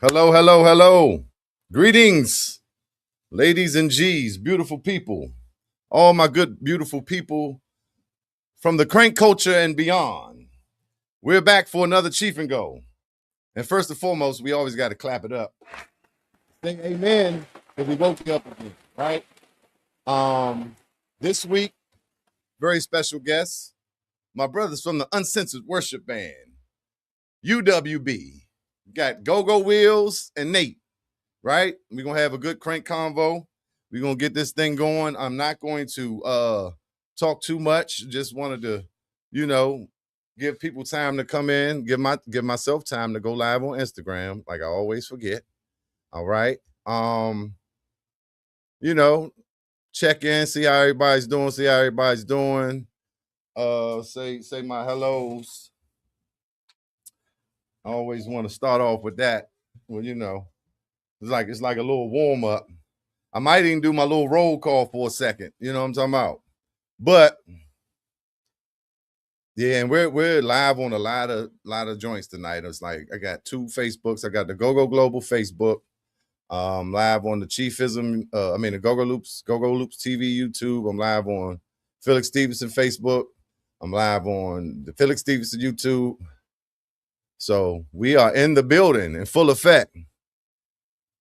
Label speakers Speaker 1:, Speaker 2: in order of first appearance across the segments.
Speaker 1: Hello, hello, hello. Greetings, ladies and G's, beautiful people. All my good, beautiful people from the crank culture and beyond. We're back for another Cheef and Go. And first and foremost, we always got to clap it up. Sing amen, because we woke you up again, right? This week, very special guests, my brothers from the Uncensored Worship Band, UWB. Got Go-Go Wheels and Nate. Right? We're gonna have a good crank convo. We're gonna get this thing going. I'm not going to talk too much. Just wanted to, you know, give people time to come in, give myself time to go live on Instagram, like I always forget. All right. You know, check in, see how everybody's doing. Say my hellos. I always want to start off with that. Well, it's like a little warm up. I might even do my little roll call for a second. You know what I'm talking about? But yeah, and we're live on a lot of joints tonight. It's like I got two Facebooks. I got the Go Global Facebook, live on the Chiefism. The Go Loops TV YouTube. I'm live on Felix Stevenson Facebook. I'm live on the Felix Stevenson YouTube. So we are in the building in full effect.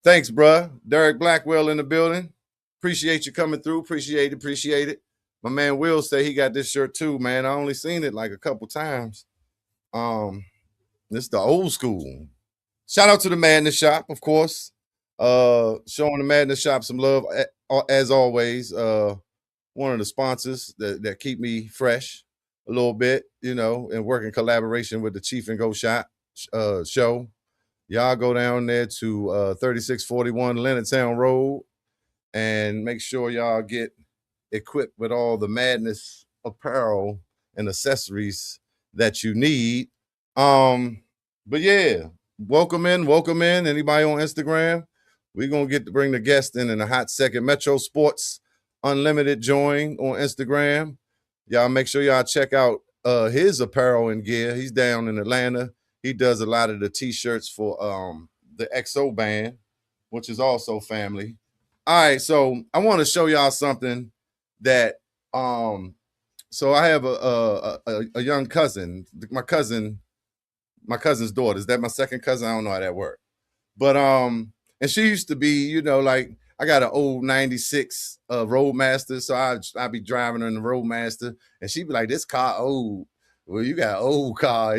Speaker 1: Thanks, bruh. Derek Blackwell in the building. Appreciate you coming through. Appreciate it. My man Will say he got this shirt too, man. I only seen it like a couple times. This the old school. Shout out to the Madness Shop, of course. Showing the Madness Shop some love as always. One of the sponsors that keep me fresh a little bit, and work in collaboration with the Cheef and Go Shop show. Y'all go down there to 3641 Leonardtown Road and make sure y'all get equipped with all the madness apparel and accessories that you need. But yeah, welcome in. Anybody on Instagram? We're gonna get to bring the guest in a hot second. Metro Sports Unlimited join on Instagram. Y'all make sure y'all check out his apparel and gear. He's down in Atlanta. He does a lot of the t-shirts for the XO band, which is also family. All right, so I want to show y'all something that so I have a young cousin, my cousin's daughter. Is that my second cousin? I don't know how that works. But and she used to be, like I got an old 96 Roadmaster, so I'd be driving her in the Roadmaster, and she'd be like, "This car old." Well, you got an old car,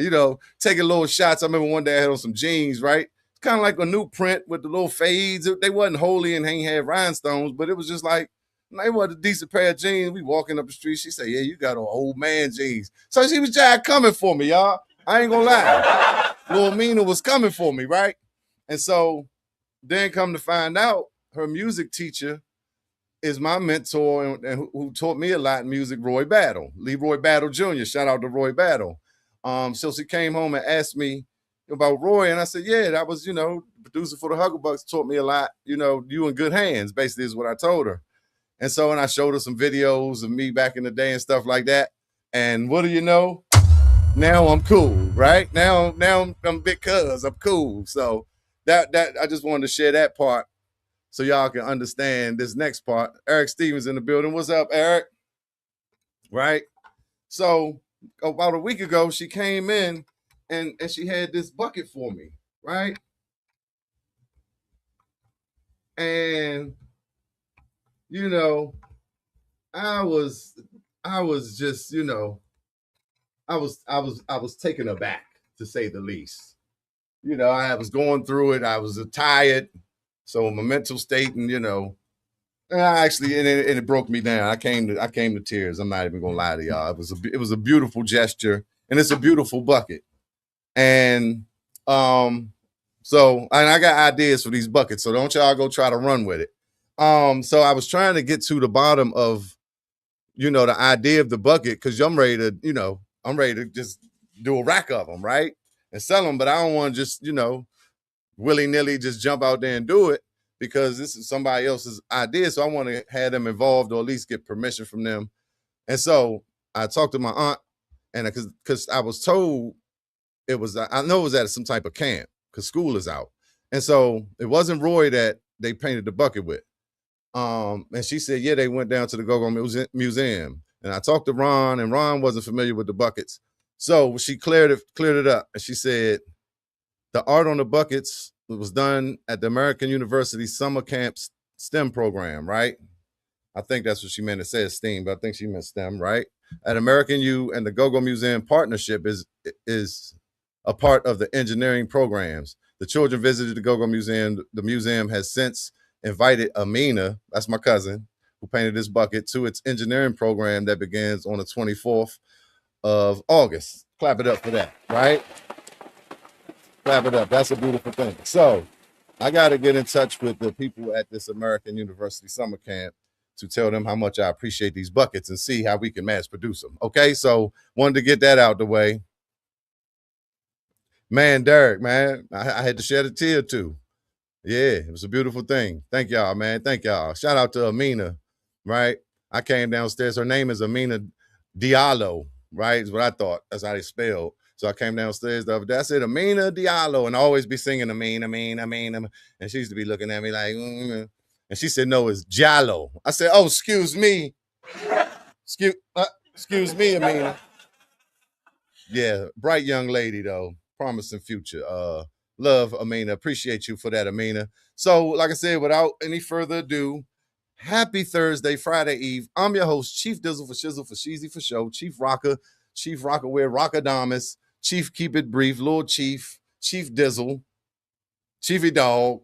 Speaker 1: taking little shots. I remember one day I had on some jeans, right? It's kind of like a new print with the little fades. They wasn't holy and ain't had rhinestones, but it was just like, it was a decent pair of jeans. We walking up the street. She said, "Yeah, you got an old man jeans." So she was just coming for me, y'all. I ain't gonna lie. Little Mina was coming for me, right? And so then come to find out, her music teacher is my mentor and who taught me a lot in music, Leroy Battle Jr. Shout out to Roy Battle. So she came home and asked me about Roy, and I said, yeah, that was, producer for the Hugglebucks, taught me a lot, you in good hands, basically is what I told her. And so, and I showed her some videos of me back in the day and stuff like that. And what do you know? Now I'm cool, right? Now I'm big cuz, I'm cool. So that I just wanted to share that part so y'all can understand this next part. Eric Stevens in the building. What's up, Eric? Right? So about a week ago, she came in and she had this bucket for me, right? And I was just, I was taken aback, to say the least. I was going through it. I was tired. So my mental state and, actually, and it broke me down. I came to tears. I'm not even gonna lie to y'all. It was a beautiful gesture, and it's a beautiful bucket. And so and I got ideas for these buckets. So don't y'all go try to run with it. So I was trying to get to the bottom of, the idea of the bucket because I'm ready to just do a rack of them, right, and sell them. But I don't want to just willy nilly just jump out there and do it, because this is somebody else's idea. So I want to have them involved, or at least get permission from them. And so I talked to my aunt, and because I was told I know it was at some type of camp because school is out. And so it wasn't Roy that they painted the bucket with. And she said, yeah, they went down to the Go-Go Museum. And I talked to Ron, and Ron wasn't familiar with the buckets. So she cleared it up. And she said, the art on the buckets was done at the American University Summer Camp STEM program, right? I think that's what she meant. It says STEAM, but I think she meant STEM, right? At American U and the Go-Go Museum partnership is a part of the engineering programs. The children visited the Go-Go Museum. The museum has since invited Amina, that's my cousin, who painted this bucket, to its engineering program that begins on the 24th of August. Clap it up for that, right? Clap it up. That's a beautiful thing. So I got to get in touch with the people at this American University summer camp to tell them how much I appreciate these buckets and see how we can mass produce them. Okay, so wanted to get that out the way. Man, Derek, man, I had to shed a tear too. Yeah, it was a beautiful thing. Thank y'all, man. Thank y'all. Shout out to Amina, right? I came downstairs. Her name is Amina Diallo, right? Is what I thought. That's how they spelled. So I came downstairs the other day. I said, Amina Diallo, and I always be singing Amina. And she used to be looking at me like, and she said, no, it's Jallo. I said, oh, excuse me. Excuse me, Amina. Yeah, bright young lady, though. Promising future. Love, Amina. Appreciate you for that, Amina. So, like I said, without any further ado, happy Thursday, Friday Eve. I'm your host, Chief Dizzle for Shizzle for Sheezy for Show, Chief Rocker Wear, Rockadamus, Chief Keep It Brief, Lord Chief, Chief Dizzle, Chiefy Dog,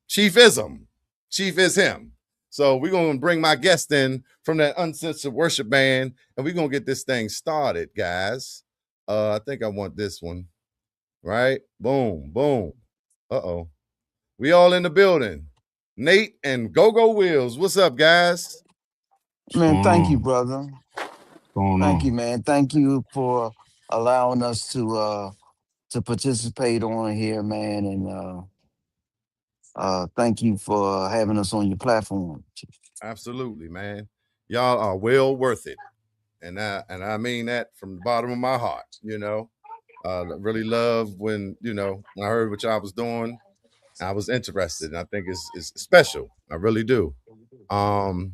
Speaker 1: Chiefism. Chief is him. So we're going to bring my guest in from that Uncensored Worship Band, and we're going to get this thing started, guys. I think I want this one. Right? Boom, boom. Uh-oh. We all in the building. Nate and Go-Go Wheels. What's up, guys?
Speaker 2: Man, thank you, brother. Thank you, man. Thank you for allowing us to participate on here, man. And thank you for having us on your platform.
Speaker 1: Absolutely, man. Y'all are well worth it. And I mean that from the bottom of my heart, you know. Really love when I heard what y'all was doing. I was interested, and I think it's special. I really do. Mr.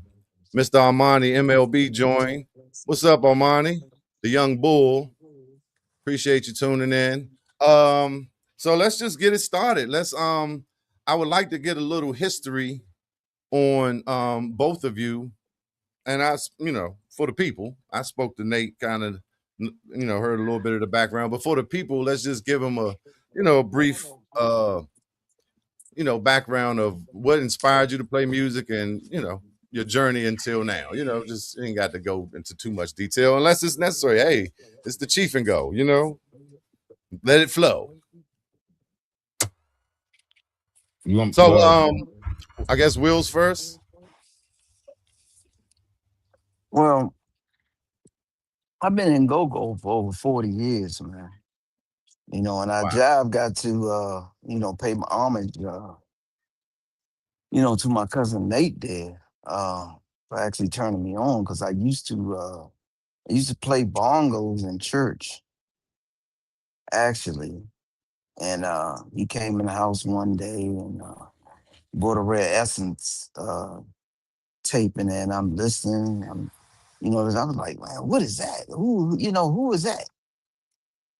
Speaker 1: Armani MLB joined. What's up, Armani? The young bull. Appreciate you tuning in. So let's just get it started. I would like to get a little history on both of you. And for the people, I spoke to Nate, kind of, heard a little bit of the background. But for the people, let's just give them a brief background of what inspired you to play music and, your journey until now. Just ain't got to go into too much detail unless it's necessary. Hey, it's the Chief and Go, let it flow. So I guess Will's first.
Speaker 2: Well, I've been in go-go for over 40 years, man. And our job got to pay my homage to my cousin Nate there, for actually turning me on, because I used to play bongos in church, actually. And he came in the house one day and bought a Rare Essence tape in there, and I'm listening. I was like, man, what is that? Who is that?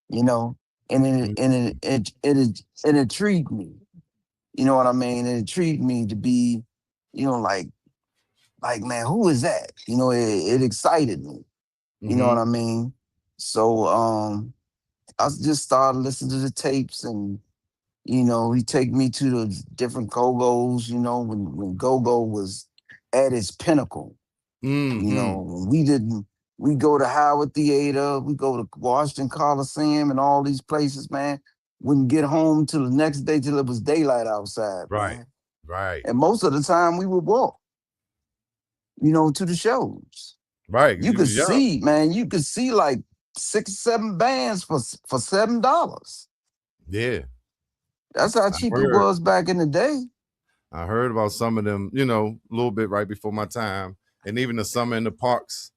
Speaker 2: And it intrigued me. You know what I mean? It intrigued me to be, like, man, who is that? It excited me. You know what I mean? So I just started listening to the tapes, and he take me to the different go-go's, when go-go was at its pinnacle. We go to Howard Theater, we go to Washington Coliseum and all these places, man. Wouldn't get home till the next day till it was daylight outside, man.
Speaker 1: Right.
Speaker 2: And most of the time we would walk, to the shows.
Speaker 1: Right.
Speaker 2: You could see, man, like 6 or 7 bands for $7.
Speaker 1: Yeah.
Speaker 2: That's how cheap it was back in the day.
Speaker 1: I heard about some of them, a little bit right before my time. And even the summer in the parks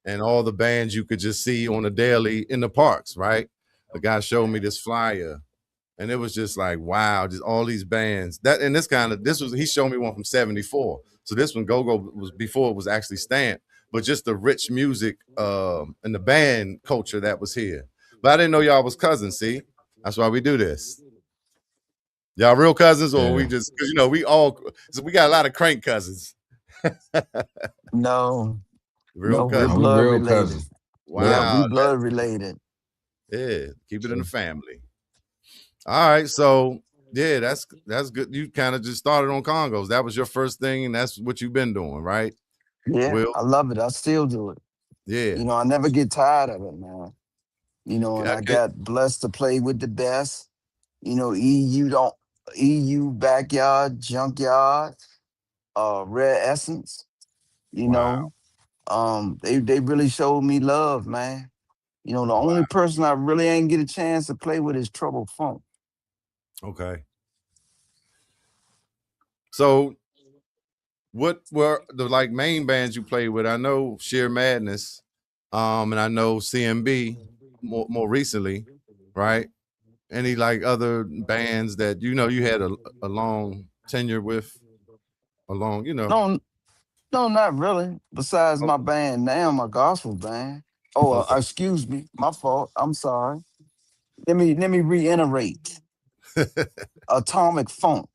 Speaker 1: and all the bands you could just see on a daily in the parks, right? The guy showed me this flyer and it was just like wow, just all these bands. That and this was he showed me one from '74. So this one Go-Go was before it was actually stamped, but just the rich music and the band culture that was here. But I didn't know y'all was cousins. See, that's why we do this. Y'all real cousins, or we
Speaker 3: Yeah.
Speaker 1: just because we all so we got a lot of crank cousins.
Speaker 2: No,
Speaker 1: Real
Speaker 2: no, we're
Speaker 3: Are we
Speaker 1: cousins.
Speaker 2: blood
Speaker 3: real
Speaker 2: related.
Speaker 3: cousins?
Speaker 2: Yeah,
Speaker 3: Yeah.
Speaker 2: we
Speaker 1: Wow.
Speaker 2: blood related.
Speaker 1: Yeah. Keep it in the
Speaker 3: So,
Speaker 1: family. All right. So yeah, that's good. You kind of just started on Congos. That was your first thing, and that's what you've been doing, right?
Speaker 2: Yeah,
Speaker 1: Will?
Speaker 2: I love it. I still do it.
Speaker 1: Yeah.
Speaker 2: I never get tired of it, man. And I
Speaker 1: Okay.
Speaker 2: got blessed to play with the best. EU don't EU backyard, junkyard, rare essence, you
Speaker 1: Wow.
Speaker 2: know. They really showed me love, man. The
Speaker 1: Wow.
Speaker 2: only person I really ain't get a chance to play with is Trouble Funk.
Speaker 1: Okay. So what were the like main bands you played with? I know Sheer Madness, and I know CMB more recently, right? Any like other bands that you had a long tenure with, a long.
Speaker 2: No, no, not really. Besides
Speaker 1: Oh,
Speaker 2: my band now, my gospel band. Oh,
Speaker 1: okay.
Speaker 2: excuse me, my fault. I'm sorry. Let me reiterate. Atomic Funk.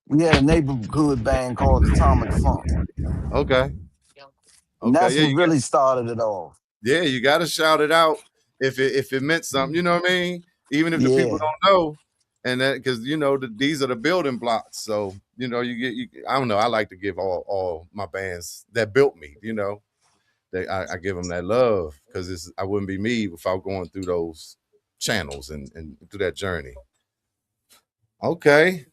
Speaker 2: We had a neighborhood band called Atomic Funk,
Speaker 1: Okay.
Speaker 2: and
Speaker 1: Okay.
Speaker 2: that's
Speaker 1: Yeah,
Speaker 2: what really started it all.
Speaker 1: you got to shout it out if it meant something. You know what I mean? Even if the people
Speaker 2: Yeah,
Speaker 1: don't know, and that because these are the building blocks. So you get. I don't know. I like to give all my bands that built me. I give them that love because I wouldn't be me without going through those channels and through that journey. Okay.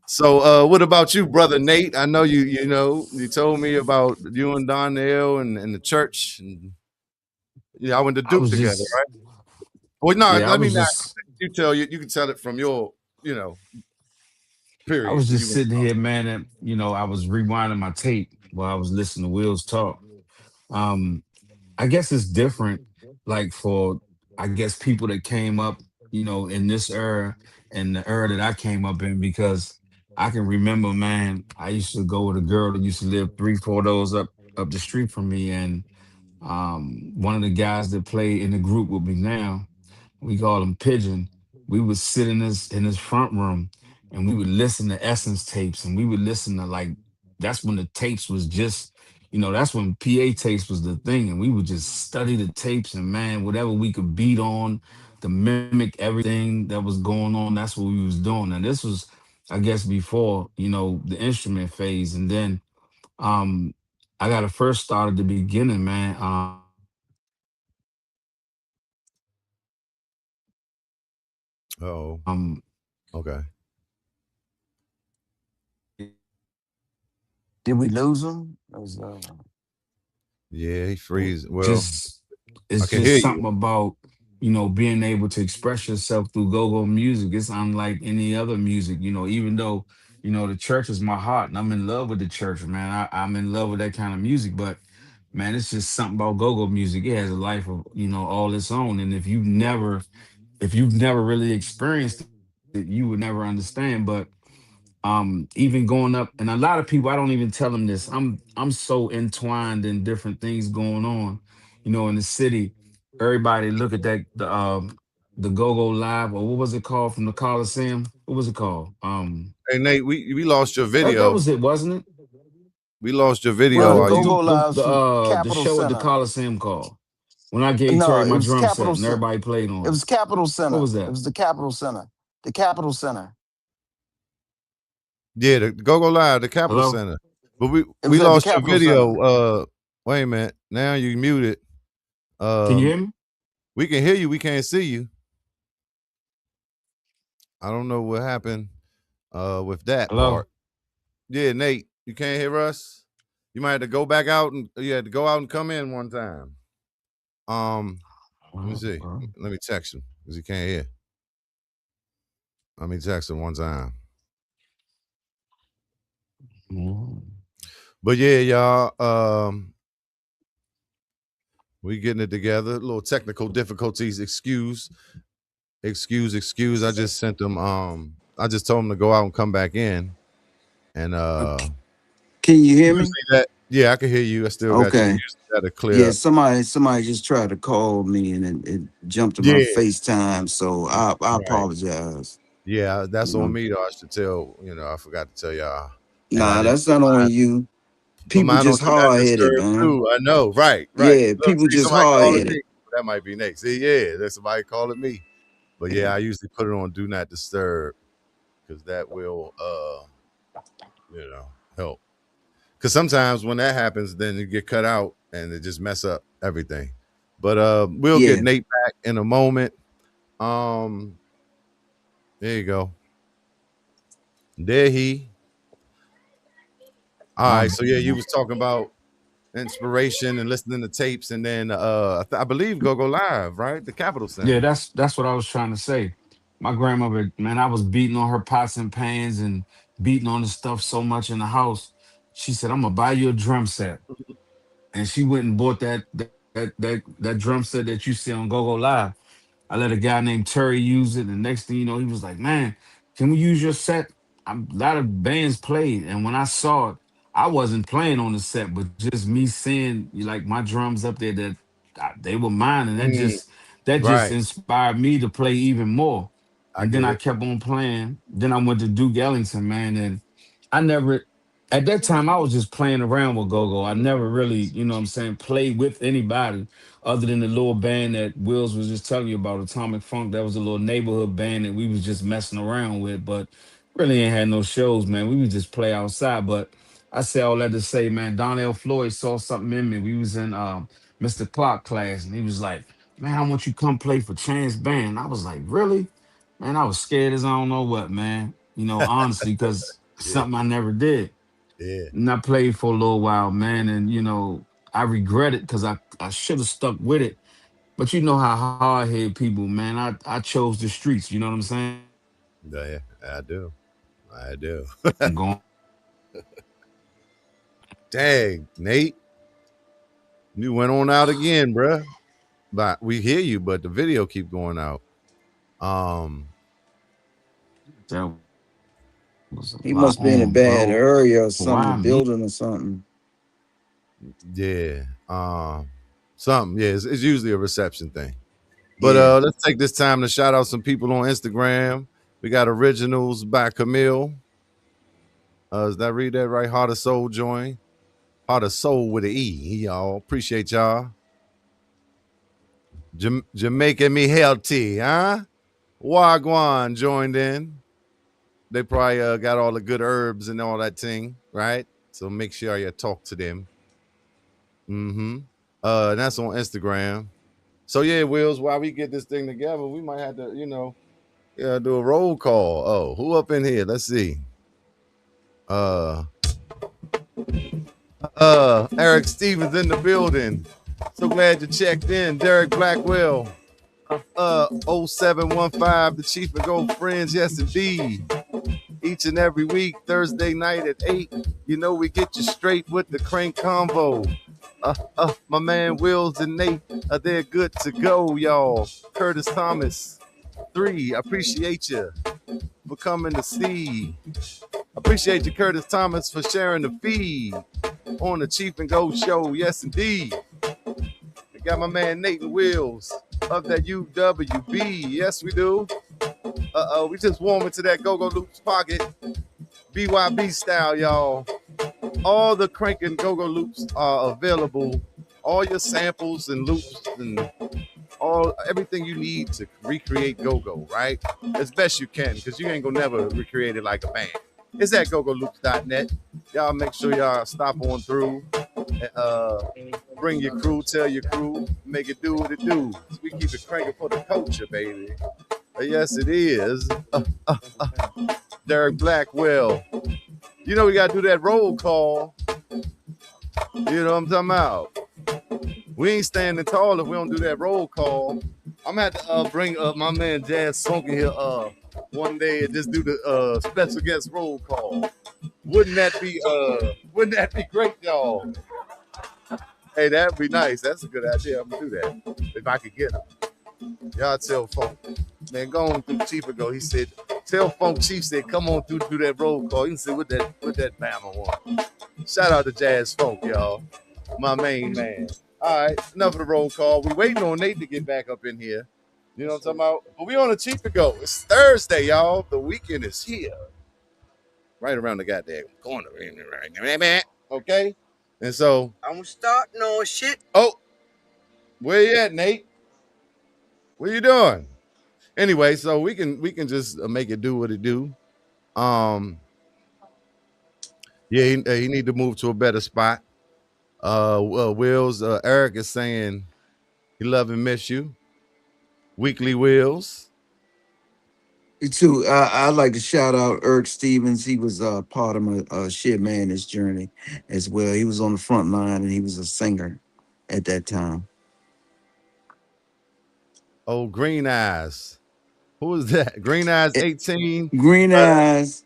Speaker 1: So what about you, brother Nate? I know you told me about you and Donnell and the church and I went to
Speaker 3: I
Speaker 1: Duke
Speaker 3: was
Speaker 1: together,
Speaker 3: just,
Speaker 1: right? Well, no,
Speaker 3: yeah, I
Speaker 1: let me
Speaker 3: was
Speaker 1: not
Speaker 3: just,
Speaker 1: you tell you can tell it from your,
Speaker 3: I
Speaker 1: period
Speaker 3: was
Speaker 1: when you
Speaker 3: just
Speaker 1: went.
Speaker 3: sitting here, man, and I was rewinding my tape while I was listening to Will's talk. Um, I guess it's different, like for I guess people that came up, in this era and the era that I came up in, because I can remember, man, I used to go with a girl that used to live 3, 4 doors up the street from me, and one of the guys that play in the group with me now, we call him Pigeon. We would sit in this front room, and we would listen to Essence tapes, and we would listen to, like, that's when the tapes was just, that's when PA tapes was the thing, and we would just study the tapes, and man, whatever we could beat on to mimic everything that was going on, that's what we was doing. And this was, I guess, before the instrument phase, and then um I got to first start at the beginning, man.
Speaker 1: Oh, okay.
Speaker 2: did we lose them?
Speaker 1: Yeah, he freeze. Well,
Speaker 3: Just
Speaker 1: I
Speaker 3: it's
Speaker 1: can hear
Speaker 3: just
Speaker 1: you.
Speaker 3: something about being able to express yourself through go-go music. It's unlike any other music, even though the church is my heart and I'm in love with the church, man. I'm in love with that kind of music, but man, it's just something about go-go music. It has a life of all its own, and if you've never really experienced it, you would never understand. But even going up, and a lot of people, I don't even tell them this, I'm so entwined in different things going on in the city. Everybody look at that, the go-go live, or what was it called, from the Coliseum? What was it called?
Speaker 1: Hey Nate, we lost your
Speaker 3: That
Speaker 1: video.
Speaker 3: was it, wasn't it?
Speaker 1: We lost your
Speaker 2: Well,
Speaker 1: video.
Speaker 2: the
Speaker 1: Are
Speaker 2: Go
Speaker 1: you?
Speaker 2: Go
Speaker 3: What
Speaker 2: Lives
Speaker 3: was
Speaker 2: from
Speaker 3: the
Speaker 2: Capitol
Speaker 3: show at the
Speaker 2: Center.
Speaker 3: Coliseum called, when I gave
Speaker 2: No,
Speaker 3: Terry
Speaker 2: it
Speaker 3: my
Speaker 2: was
Speaker 3: drum set
Speaker 2: Capitol
Speaker 3: and
Speaker 2: Center.
Speaker 3: everybody played
Speaker 2: It
Speaker 3: on it?
Speaker 2: was Capitol
Speaker 3: What
Speaker 2: Center.
Speaker 3: was
Speaker 2: It
Speaker 3: that?
Speaker 2: was the Capitol Center. The Capitol Center.
Speaker 1: Yeah, the Go Live, the Capitol
Speaker 3: Hello?
Speaker 1: Center. But we
Speaker 2: It
Speaker 1: we
Speaker 2: was at the
Speaker 1: lost your
Speaker 2: Capitol Center.
Speaker 1: video. Wait a minute. Now you muted.
Speaker 3: Can you
Speaker 1: Um,
Speaker 3: hear me?
Speaker 1: we can hear you. We can't see you. I don't know what happened. With that
Speaker 3: Hello?
Speaker 1: part. Yeah, Nate, you can't hear us. You might have to go back out and you had to go out and come in one time. Let me
Speaker 3: Oh,
Speaker 1: see.
Speaker 3: well.
Speaker 1: Let me text him because he can't hear. Let me text him one time.
Speaker 3: Mm.
Speaker 1: But yeah, y'all. We getting it together. A little technical difficulties excuse. Excuse. I just sent them. I just told them to go out and come back in, and
Speaker 2: Can you hear me?
Speaker 1: usually that. Yeah, I can hear you. I still got you.
Speaker 2: Okay.
Speaker 1: Usually that'll
Speaker 2: Yeah,
Speaker 1: clear.
Speaker 2: somebody just tried to call me and it jumped to my
Speaker 1: Yeah,
Speaker 2: FaceTime, so I
Speaker 1: right.
Speaker 2: apologize.
Speaker 1: Yeah,
Speaker 2: You
Speaker 1: that's on
Speaker 2: know,
Speaker 1: me though. I should tell. I forgot to tell y'all, and I
Speaker 2: nah,
Speaker 1: didn't
Speaker 2: that's not on
Speaker 1: mind.
Speaker 2: you.
Speaker 1: Put
Speaker 2: People
Speaker 1: mine on
Speaker 2: just
Speaker 1: do not
Speaker 2: hard headed,
Speaker 1: disturb
Speaker 2: man.
Speaker 1: too. I know. Right.
Speaker 2: Yeah,
Speaker 1: Look,
Speaker 2: people
Speaker 1: see
Speaker 2: just
Speaker 1: somebody
Speaker 2: hard
Speaker 1: calling me.
Speaker 2: headed.
Speaker 1: That might be next. See, yeah, there's somebody calling me. But yeah,
Speaker 2: Yeah,
Speaker 1: I usually put it on do not disturb because that will help. Because sometimes when that happens, then you get cut out and it just mess up everything. But we'll get
Speaker 2: yeah.
Speaker 1: Nate back in a moment. Um, there you go. There he. All
Speaker 3: My
Speaker 1: right. So yeah, you was talking about inspiration and listening to tapes, and then I believe Go Live, right? The Capitol
Speaker 3: Yeah,
Speaker 1: Center.
Speaker 3: that's what I was trying to say. My grandmother, man, I was beating on her pots and pans and beating on the stuff so much in the house. She said, "I'm gonna buy you a drum set," and she went and bought that drum set that you see on Go Live. I let a guy named Terry use it, and the next thing you know, he was like, "Man, can we use your set?" A lot of bands played, and when I saw it, I wasn't playing on the set, but just me seeing like my drums up there that they were mine, and
Speaker 1: Mm,
Speaker 3: that just
Speaker 1: right.
Speaker 3: inspired me to play even more.
Speaker 1: I
Speaker 3: And then
Speaker 1: get
Speaker 3: I
Speaker 1: it.
Speaker 3: kept on playing. Then I went to Duke Ellington, man, and I never. At that time, I was just playing around with go-go. I never really, what I'm saying, played with anybody other than the little band that Wills was just telling you about, Atomic Funk. That was a little neighborhood band that we was just messing around with, but really ain't had no shows, man. We would just play outside. But I say all that to say, man, Donnell Floyd saw something in me. We was in Mr. Clark class, and he was like, "Man, I want you to come play for Chance Band." I was like, "Really?" Man, I was scared as I don't know what, man. Honestly, because
Speaker 1: Yeah.
Speaker 3: something I never did.
Speaker 1: Yeah.
Speaker 3: And I played for a little while, man, and I regret it because I should have stuck with it. But you know how hard head people, man. I chose the streets. You know what I'm saying?
Speaker 1: Yeah. I do. I do.
Speaker 3: Going.
Speaker 1: Dang, Nate, you went on out again, bruh. But we hear you, but the video keep going out. Um,
Speaker 3: That was a
Speaker 2: He
Speaker 3: lot
Speaker 2: must be in a
Speaker 3: on,
Speaker 2: bad
Speaker 3: bro.
Speaker 2: area or something,
Speaker 3: Why
Speaker 2: a
Speaker 3: me?
Speaker 2: building or something.
Speaker 1: yeah. Something. Yeah, it's usually a reception thing. But
Speaker 2: Yeah.
Speaker 1: let's take this time to shout out some people on Instagram. We got Originals by Camille. Did I read that right? Heart of Soul join. Heart of Soul with an E. Y'all appreciate y'all. Jamaica me healthy, huh? Wagwan joined in. They probably got all the good herbs and all that thing, right? So make sure you talk to them. Mm-hmm. And that's on Instagram. So yeah, Wills, while we get this thing together, we might have to, do a roll call. Oh, who up in here? Let's see. Uh Eric Stevens in the building. So glad you checked in. Derek Blackwell. 0715, the Chief and Gold Friends, yes indeed. Each and every week, Thursday night at 8, we get you straight with the Crank Convo. My man Wills and Nate, they're good to go, y'all. Curtis Thomas, 3, appreciate you for coming to see. Appreciate you, Curtis Thomas, for sharing the feed on the Chief and Gold show, yes indeed. We got my man Nathan Wills of that UWB, yes we do. We just warm into that Go-Go Loops pocket, BYB style, y'all. All the Crank and Go-Go Loops are available. All your samples and loops and everything you need to recreate Go-Go, right? As best you can, because you ain't gonna never recreate it like a band. It's at gogoloops.net. Y'all make sure y'all stop on through. Bring your crew, tell your crew, make it do what it do. We keep it cranking for the culture, baby. Yes, it is. Derek Blackwell. We got to do that roll call. You know what I'm talking about? We ain't standing tall if we don't do that roll call. I'm going to have to bring my man Jazz Funk in here one day and just do the special guest roll call. Wouldn't that be great, y'all? Hey, that'd be nice. That's a good idea. I'm going to do that if I could get him. Y'all tell folk. Man, go on through Chief ago. He said, tell Funk Chief said, come on through that roll call. He said, what that Bama want. Shout out to Jazz Funk, y'all. My main man. All right, enough of the roll call. We waiting on Nate to get back up in here. You know what I'm talking about? But we on a Chief ago. It's Thursday, y'all. The weekend is here. Right around the goddamn corner. Okay? And so
Speaker 4: I'm starting on shit.
Speaker 1: oh, where you at, Nate? What you doing? Anyway, so we can just make it do what it do. Yeah, he need to move to a better spot. Wills, Eric is saying he love and miss you. Weekly Wills.
Speaker 2: You too. I'd like to shout out Eric Stevens. He was part of my Shit Man this journey as well. He was on the front line and he was a singer at that time.
Speaker 1: Oh, Green Eyes. Who was that? Green Eyes 18.
Speaker 2: Green Eyes.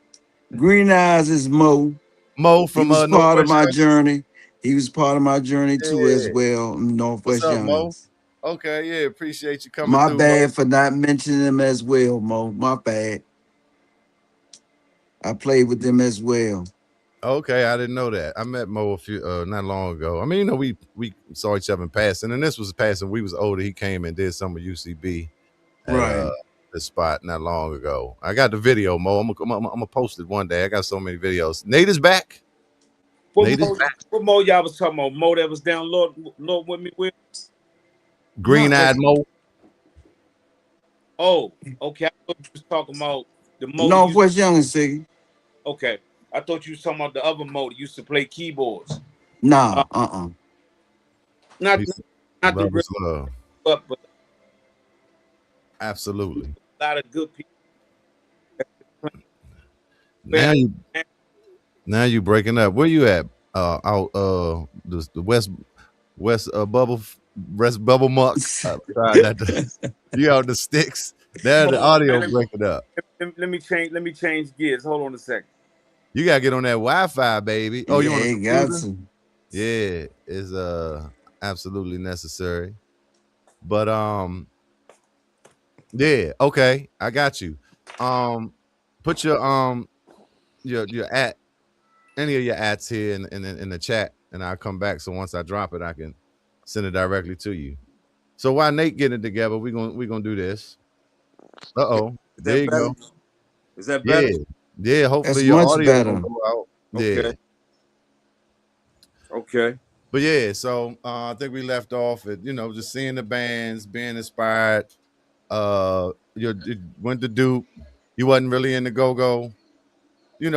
Speaker 2: Green Eyes is Mo.
Speaker 1: Mo
Speaker 2: He
Speaker 1: from
Speaker 2: was part of
Speaker 1: Northwest
Speaker 2: my
Speaker 1: Youngins.
Speaker 2: journey. He was part of my journey too as
Speaker 1: Yeah.
Speaker 2: well.
Speaker 1: What's
Speaker 2: Northwest
Speaker 1: up, Mo?
Speaker 2: Youngins.
Speaker 1: Okay, yeah, appreciate you coming
Speaker 2: My
Speaker 1: through,
Speaker 2: bad
Speaker 1: Mo.
Speaker 2: for not mentioning him as well, Mo. My bad. I played with them as well.
Speaker 1: Okay, I didn't know that. I met Mo a few not long ago. I mean, you know, we saw each other in passing, and this was passing. We was older. He came and did some of UCB at
Speaker 2: Right.
Speaker 1: the spot not long ago. I got the video, Mo. I'm gonna post it one day. I got so many videos. Nate is back.
Speaker 5: What
Speaker 1: Nate is
Speaker 5: Mo,
Speaker 1: back.
Speaker 5: what Mo y'all was talking about? Mo that was down Lord with me with?
Speaker 1: Green-eyed Mo.
Speaker 5: Oh, okay. I thought you was talking about the Mo.
Speaker 2: Northwest Youngins, Siggy.
Speaker 5: Okay. I thought you was talking about the other Mo that used to play keyboards.
Speaker 2: Nah,
Speaker 5: Not
Speaker 1: Peace,
Speaker 5: not the
Speaker 1: love
Speaker 5: real,
Speaker 1: is love.
Speaker 5: but
Speaker 1: Absolutely.
Speaker 5: a lot of good people.
Speaker 1: Now you breaking up. Where you at? Out the West Bubble Muck. Try not to. You out the sticks. There the audio breaking up.
Speaker 5: Let me change gears. Hold on a second.
Speaker 1: You gotta get on that Wi-Fi, baby. Oh, you on
Speaker 2: yeah,
Speaker 1: a
Speaker 2: got
Speaker 1: computer?
Speaker 2: to.
Speaker 1: Yeah, it's absolutely necessary. But yeah, okay, I got you. Put your at any of your ats here in the chat, and I'll come back. So once I drop it, I can send it directly to you. So while Nate getting it together, we're gonna do this. Uh-oh.
Speaker 5: Is
Speaker 1: There
Speaker 5: that
Speaker 1: you
Speaker 5: better?
Speaker 1: go.
Speaker 5: Is that
Speaker 1: Yeah.
Speaker 5: better?
Speaker 1: Yeah.
Speaker 2: That's
Speaker 1: Hopefully your
Speaker 2: much
Speaker 1: audio
Speaker 2: better.
Speaker 1: don't go out. Yeah.
Speaker 5: Okay. Okay.
Speaker 1: But yeah, so I think we left off at, just seeing the bands, being inspired. You went to Duke. You wasn't really in the go-go,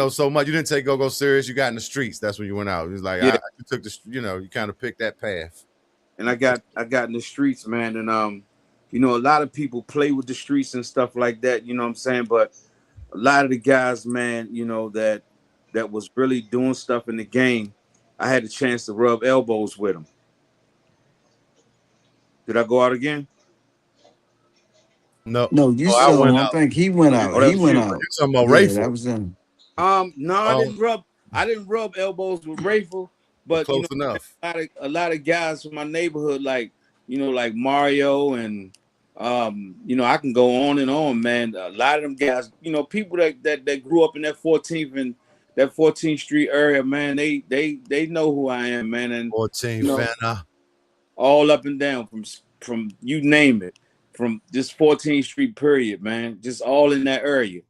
Speaker 1: so much. You didn't take go-go serious. You got in the streets. That's when you went out. It was like,
Speaker 5: Yeah.
Speaker 1: you took the, you kind of picked that path.
Speaker 5: And I got in the streets, man, and a lot of people play with the streets and stuff like that, you know what I'm saying? But a lot of the guys, man, that was really doing stuff in the game, I had the chance to rub elbows with them. Did I go out again?
Speaker 1: No.
Speaker 2: No, you
Speaker 1: I
Speaker 2: saw him.
Speaker 1: went
Speaker 2: I
Speaker 1: out.
Speaker 2: think he went out.
Speaker 5: Oh, that
Speaker 2: He
Speaker 5: was
Speaker 2: went
Speaker 5: you.
Speaker 2: out.
Speaker 1: You talking about
Speaker 2: Yeah,
Speaker 1: Rayful?
Speaker 2: that was him.
Speaker 5: No, I didn't rub elbows with Rayful, but
Speaker 1: close enough.
Speaker 5: a lot of guys from my neighborhood, like like Mario and I can go on and on, man. A lot of them guys, people that grew up in that 14th and that 14th Street area, man, they know who I am, man, and
Speaker 1: 14 Fana.
Speaker 5: all up and down from you name it, from this 14th Street period, man, just all in that area.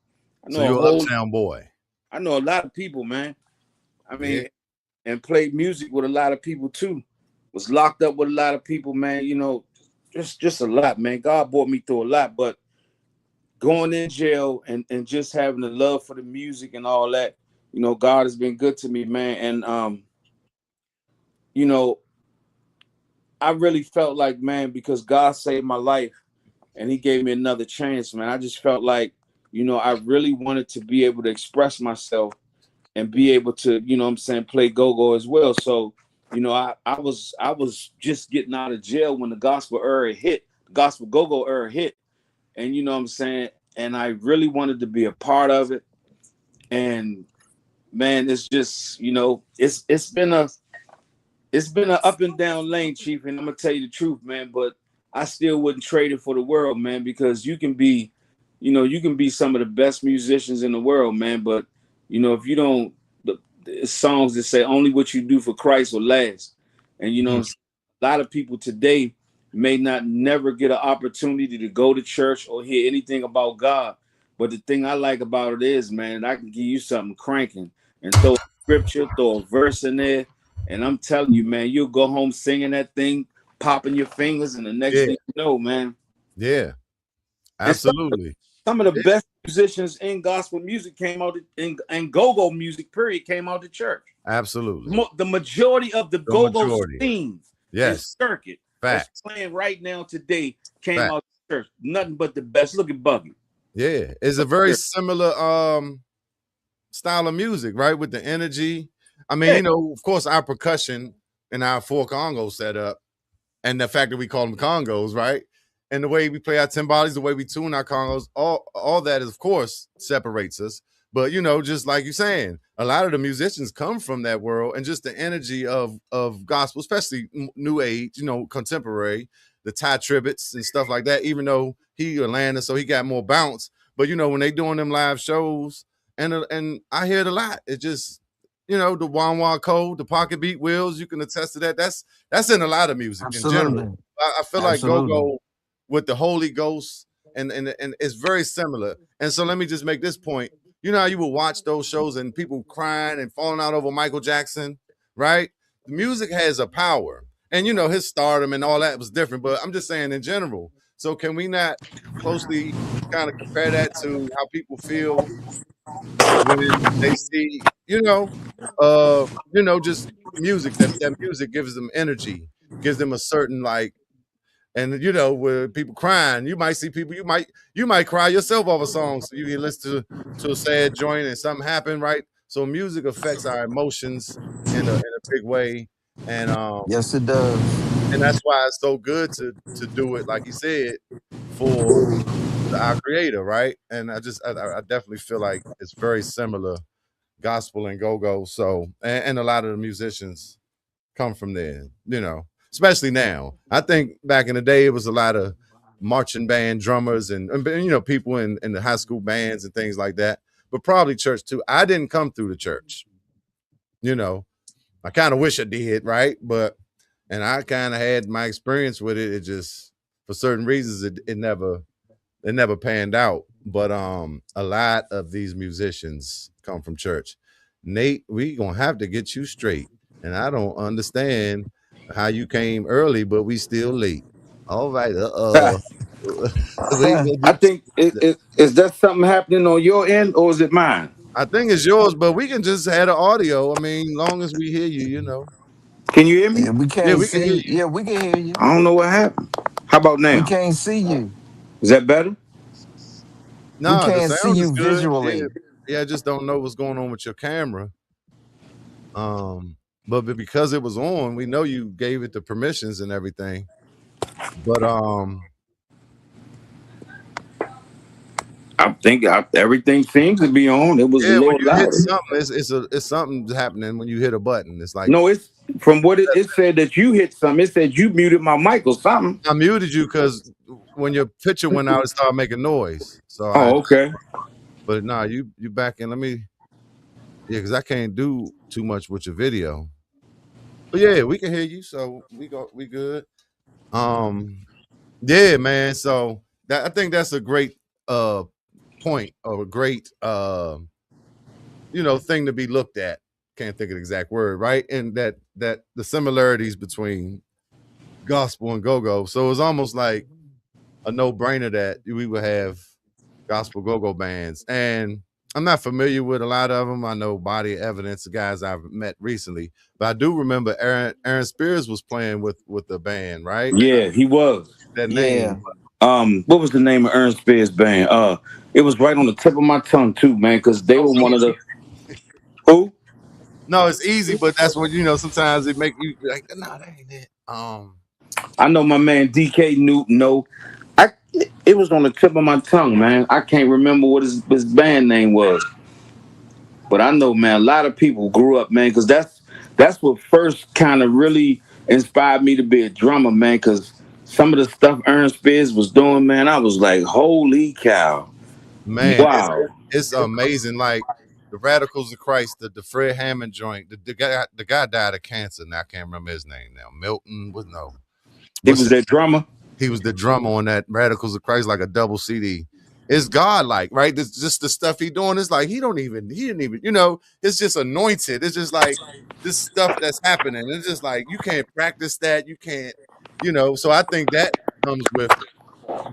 Speaker 1: So you're an uptown boy.
Speaker 5: I know a lot of people, man. I mean,
Speaker 1: Yeah.
Speaker 5: and played music with a lot of people too. Was locked up with a lot of people, man. Just a lot, man. God brought me through a lot, but going in jail and just having the love for the music and all that, God has been good to me, man. And I really felt like, man, because God saved my life and He gave me another chance, man. I just felt like, I really wanted to be able to express myself and be able to, play go-go as well. So, I was just getting out of jail when the gospel go-go era hit. And and I really wanted to be a part of it. And man, it's just, it's been an up and down lane, Chief. And I'm gonna tell you the truth, man, but I still wouldn't trade it for the world, man, because you can be you can be some of the best musicians in the world, man. But if you don't, the songs that say only what you do for Christ will last. And
Speaker 1: Mm,
Speaker 5: a lot of people today may not never get an opportunity to go to church or hear anything about God. But the thing I like about it is, man, I can give you something cranking and throw a scripture, throw a verse in there, and I'm telling you, man, you'll go home singing that thing, popping your fingers, and the next
Speaker 1: yeah,
Speaker 5: thing you know, man.
Speaker 1: yeah,
Speaker 5: And
Speaker 1: absolutely.
Speaker 5: some of the
Speaker 1: Yeah,
Speaker 5: best musicians in gospel music came out and go-go music period came out to church.
Speaker 1: absolutely.
Speaker 5: The majority of the
Speaker 1: The
Speaker 5: go-go
Speaker 1: majority.
Speaker 5: scene and
Speaker 1: Yes,
Speaker 5: circuit that's
Speaker 1: facts,
Speaker 5: playing right now today came
Speaker 1: facts.
Speaker 5: out to church. Nothing but the best. Look at Buggy.
Speaker 1: Yeah, it's a very similar style of music, right? With the energy. I mean,
Speaker 5: Yeah,
Speaker 1: of course, our percussion and our four Congo setup, and the fact that we call them Congos, right? And the way we play our timbales, the way we tune our Congos, all that is, of course, separates us. But just like you're saying, a lot of the musicians come from that world, and just the energy of gospel, especially new age, contemporary, the Ty Tribbets and stuff like that. Even though he Atlanta, so he got more bounce. But when they doing them live shows, and I hear it a lot. It just the Wan Wan Code, the Pocket Beat Wheels. You can attest to that. That's in a lot of music in general.
Speaker 2: Absolutely.
Speaker 1: I feel like go
Speaker 2: Absolutely.
Speaker 1: go with the Holy Ghost, and it's very similar. And so let me just make this point. You know how you would watch those shows and people crying and falling out over Michael Jackson, right? The music has a power, and his stardom and all that was different. But I'm just saying in general. So can we not closely kind of compare that to how people feel when they see, just music, that music gives them energy, gives them a certain like, and where people crying, you might see people, you might cry yourself over songs. So you can listen to a sad joint and something happen, right? So music affects our emotions in a big way. And
Speaker 2: Yes, it does.
Speaker 1: and that's why it's so good to do it, like he said, for our creator, right? And I definitely feel like it's very similar, gospel and go-go. So and a lot of the musicians come from there, especially now. I think back in the day it was a lot of marching band drummers and people in the high school bands and things like that, but probably church too. I didn't come through the church, you know. I kind of wish I did, right? But and I kind of had my experience with it. It just for certain reasons it never panned out. But a lot of these musicians come from church. Nate, we gonna have to get you straight. And I don't understand how you came early, but we still late. All right. We gonna
Speaker 5: I
Speaker 1: get
Speaker 5: think is that something happening on your end or is it mine?
Speaker 1: I think it's yours, but we can just add the audio. I mean, long as we hear you.
Speaker 5: Can you hear me?
Speaker 2: Yeah, we
Speaker 1: Yeah,
Speaker 2: can't
Speaker 1: we can hear
Speaker 2: see.
Speaker 1: you.
Speaker 2: Yeah, we can hear you.
Speaker 5: I don't know what happened. How about
Speaker 2: We
Speaker 5: now?
Speaker 2: can't see you.
Speaker 5: Is that better?
Speaker 2: We
Speaker 1: Nah, the
Speaker 2: can't see
Speaker 1: sound is
Speaker 2: you
Speaker 1: good. Yeah.
Speaker 2: visually.
Speaker 1: Yeah, I just don't know what's going on with your camera. Um, but because it was on, we know you gave it the permissions and everything. But
Speaker 5: I think everything seems to be on. It was a
Speaker 1: yeah, when
Speaker 5: little
Speaker 1: you hit
Speaker 5: louder.
Speaker 1: something, it's something happening when you hit a button. It's like
Speaker 5: No, it's from what it said that you hit something. It said you muted my mic or something.
Speaker 1: I muted you because when your picture went out, it started making noise. So
Speaker 5: Oh, okay.
Speaker 1: but nah, you back in. Let me, yeah, because I can't do too much with your video. But yeah, we can hear you, so we good. Um, yeah, man. So I think that's a great uh point or a great thing to be looked at. Can't think of the exact word, right? And that the similarities between gospel and go-go. So it's almost like a no-brainer that we would have gospel go-go bands. And I'm not familiar with a lot of them. I know Body of Evidence, the guys I've met recently, but I do remember Aaron Spears was playing with the band, right?
Speaker 5: Yeah, he was.
Speaker 1: That name.
Speaker 2: Yeah.
Speaker 5: What was the name of Ernst Spears band? It was right on the tip of my tongue too, man, because they
Speaker 1: So
Speaker 5: were one of the
Speaker 1: easy.
Speaker 5: who?
Speaker 1: No, it's easy, but that's what sometimes it make you be like, nah, that ain't it.
Speaker 5: I know my man DK Newton. No, I it was on the tip of my tongue, man. I can't remember what his band name was, but I know, man. A lot of people grew up, man, because that's what first kind of really inspired me to be a drummer, man. Because some of the stuff Ernst Spears was doing, man, I was like, holy cow.
Speaker 1: Man,
Speaker 5: Wow.
Speaker 1: it's amazing. Like the Radicals of Christ, the Fred Hammond joint. The guy died of cancer. Now I can't remember his name now. Milton was no.
Speaker 5: He
Speaker 1: What's
Speaker 5: was
Speaker 1: his
Speaker 5: that drummer.
Speaker 1: He was the drummer on that Radicals of Christ, like a double CD. It's God-like, right? This just the stuff he doing. It's like he didn't even, it's just anointed. It's just like this stuff that's happening. It's just like you can't practice that. You can't, So I think that comes with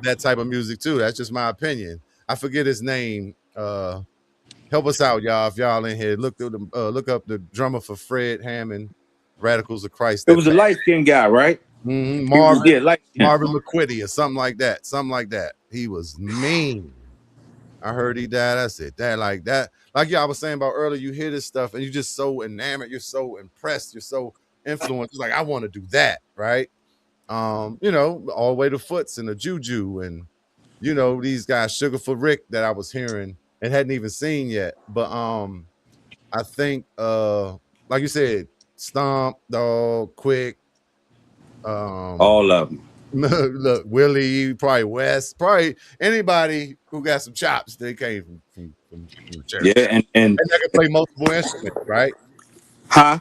Speaker 1: that type of music too. That's just my opinion. I forget his name. Help us out, y'all. If y'all in here, look up the drummer for Fred Hammond, Radicals of Christ.
Speaker 5: It
Speaker 1: That
Speaker 5: was a light skinned guy, right? He was,
Speaker 1: Marvin
Speaker 5: yeah, light skinned.
Speaker 1: Marvin McQuitty or something like that. Something like that. He was mean. I heard he died. I said that like that. Like y'all was saying about earlier, you hear this stuff and you're just so enamored, you're so impressed, you're so influenced. It's like, I want to do that, right? All the way to Foots and the Juju and these guys, Sugar for Rick that I was hearing and hadn't even seen yet. But I think like you said, Stomp, Dog, Quick,
Speaker 5: All of them.
Speaker 1: look, Willie, probably West, probably anybody who got some chops. They came from the
Speaker 5: Yeah,
Speaker 1: church,
Speaker 5: and
Speaker 1: and that can play multiple instruments, right?
Speaker 5: huh?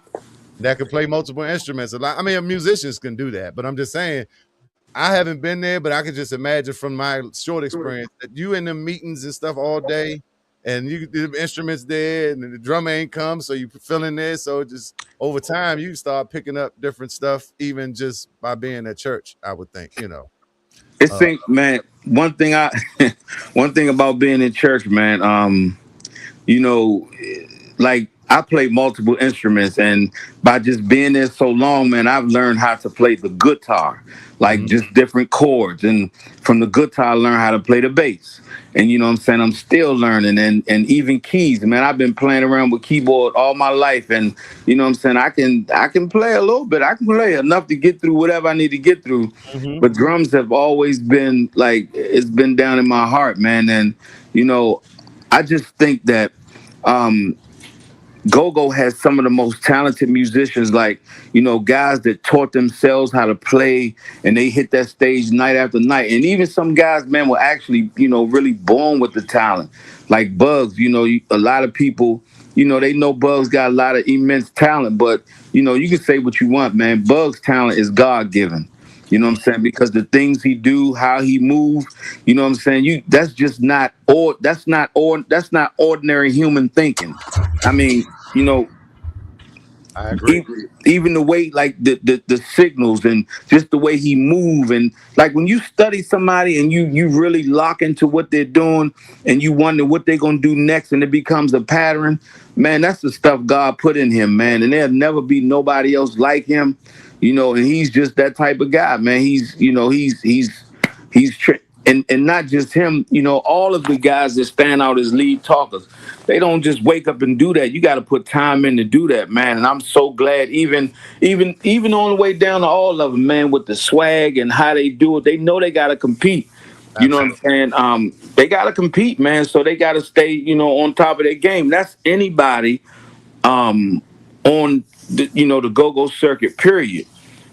Speaker 1: That can play multiple instruments. A lot. I mean, musicians can do that, but I'm just saying. I haven't been there, but I can just imagine from my short experience that you in the meetings and stuff all day, and you the instruments there, and the drummer ain't come, so you feeling there. So just over time, you start picking up different stuff, even just by being at church. I would think.
Speaker 5: It's
Speaker 1: Uh,
Speaker 5: think, man. One thing about being in church, man. You know, like I play multiple instruments, and by just being there so long, man, I've learned how to play the guitar, like
Speaker 1: mhm.
Speaker 5: just different chords. And from the guitar, I learned how to play the bass. And you know what I'm saying? I'm still learning, and even keys. Man, I've been playing around with keyboard all my life, and you know what I'm saying? I can play a little bit. I can play enough to get through whatever I need to get through.
Speaker 1: Mhm.
Speaker 5: But drums have always been like it's been down in my heart, man. And you know, I just think that um, Go-Go has some of the most talented musicians, like, guys that taught themselves how to play and they hit that stage night after night. And even some guys, man, were actually, really born with the talent. Like Bugs, a lot of people, they know Bugs got a lot of immense talent, but, you can say what you want, man. Bugs' talent is God-given. You know what I'm saying? Because the things he do, how he move, you know what I'm saying? That's just not or that's not ordinary human thinking. I mean,
Speaker 1: I agree.
Speaker 5: even the way like the signals and just the way he move, and like when you study somebody and you really lock into what they're doing and you wonder what they're gonna do next and it becomes a pattern, man, that's the stuff God put in him, man, and there'll never be nobody else like him, and he's just that type of guy, man. And not just him, all of the guys that stand out as lead talkers, they don't just wake up and do that. You got to put time in to do that, man. And I'm so glad, even on the way down to all of them, man, with the swag and how they do it, they know they got to compete. You know what I'm
Speaker 1: Absolutely.
Speaker 5: saying? They got to compete, man. So they got to stay, on top of their game. That's anybody on the go-go circuit, period.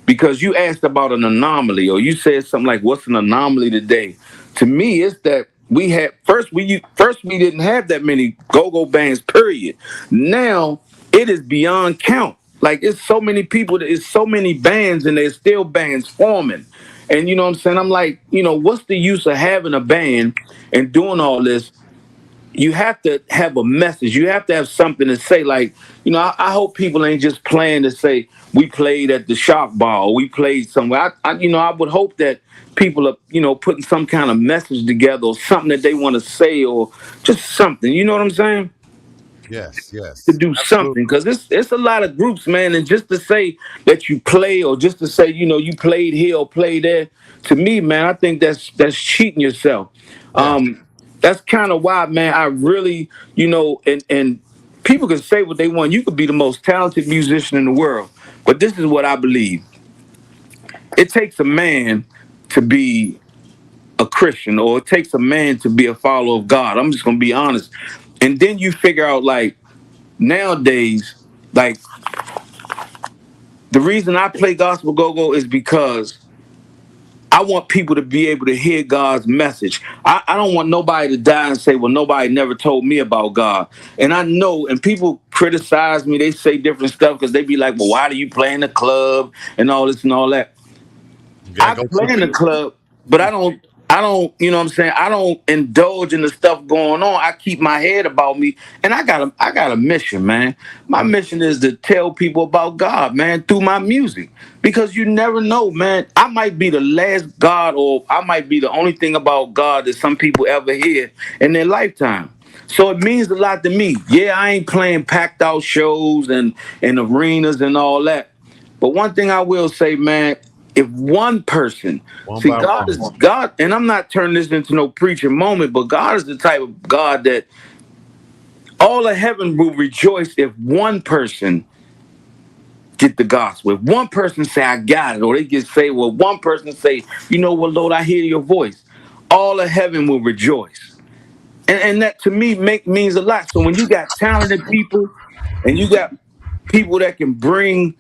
Speaker 5: Because you asked about an anomaly, or you said something like, what's an anomaly today? To me, it's that we didn't have that many go-go bands, period. Now it is beyond count. Like, it's so many people, it's so many bands, and there's still bands forming. And you know what I'm saying? I'm like, what's the use of having a band and doing all this? You have to have a message. You have to have something to say. Like, I hope people ain't just playing to say we played at the Shock Ball, we played somewhere. I would hope that people are, putting some kind of message together or something that they want to say or just something. You know what I'm saying?
Speaker 1: Yes,
Speaker 5: To
Speaker 1: yes.
Speaker 5: do something,
Speaker 1: Absolutely.
Speaker 5: because it's a lot of groups, man, and just to say that you play or just to say you played here or played there, to me, man, I think that's cheating yourself.
Speaker 1: Yes.
Speaker 5: That's kind of why, man, I really, and people can say what they want. You could be the most talented musician in the world, but this is what I believe: it takes a man to be a Christian, or it takes a man to be a follower of God. I'm just gonna be honest. And then you figure out, like, nowadays, like, the reason I play gospel go-go is because I want people to be able to hear God's message. I don't want nobody to die and say, well, nobody never told me about God. And I know, and people criticize me, they say different stuff because they be like, well, why do you play in the club and all this and all that?
Speaker 1: You
Speaker 5: I
Speaker 1: gotta go to
Speaker 5: play
Speaker 1: the
Speaker 5: in the
Speaker 1: people.
Speaker 5: club, but I don't, you know what I'm saying? I don't indulge in the stuff going on. I keep my head about me. And I got a mission, man. My mission is to tell people about God, man, through my music. Because you never know, man. I might be the last God, or I might be the only thing about God that some people ever hear in their lifetime. So it means a lot to me. Yeah, I ain't playing packed out shows and arenas and all that. But one thing I will say, man, if one person,
Speaker 1: One
Speaker 5: see,
Speaker 1: by
Speaker 5: God
Speaker 1: one.
Speaker 5: is God, and I'm not turning this into no preaching moment, but God is the type of God that all of heaven will rejoice if one person get the gospel. If one person say, I got it, or they get saved, well, one person say, you know what, Lord, I hear your voice. All of heaven will rejoice. And that to me means a lot. So when you got talented people and you got people that can bring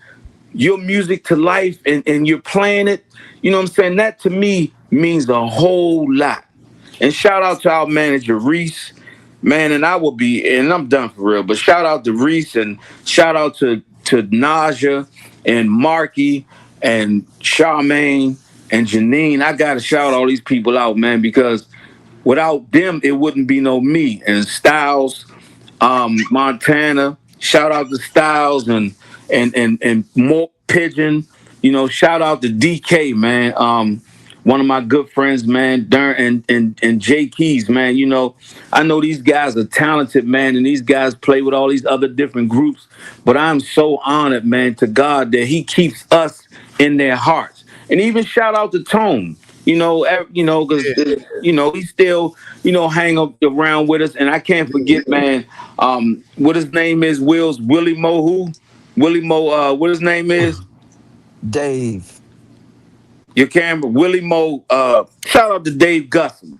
Speaker 5: your music to life and you're playing it, you know what I'm saying? That to me means a whole lot. And shout out to our manager, Reese. Man, and I will be, and I'm done for real, but shout out to Reese and shout out to Naja and Marky and Charmaine and Janine. I got to shout all these people out, man, because without them, it wouldn't be no me. And Styles, Montana. Shout out to Styles and Mork Pigeon. You know, shout out to DK, man. One of my good friends, man, Dern and Jay Keys, man. You know, I know these guys are talented, man, and these guys play with all these other different groups. But I'm so honored, man, to God that He keeps us in their hearts. And even shout out to Tone. Because
Speaker 1: Yeah.
Speaker 5: he still hang up around with us, and I can't forget, man. What his name is? Willie Mo who? Willie Mo. What his name is?
Speaker 2: Dave.
Speaker 5: Your camera, Willie Mo. Shout out to Dave Gusson.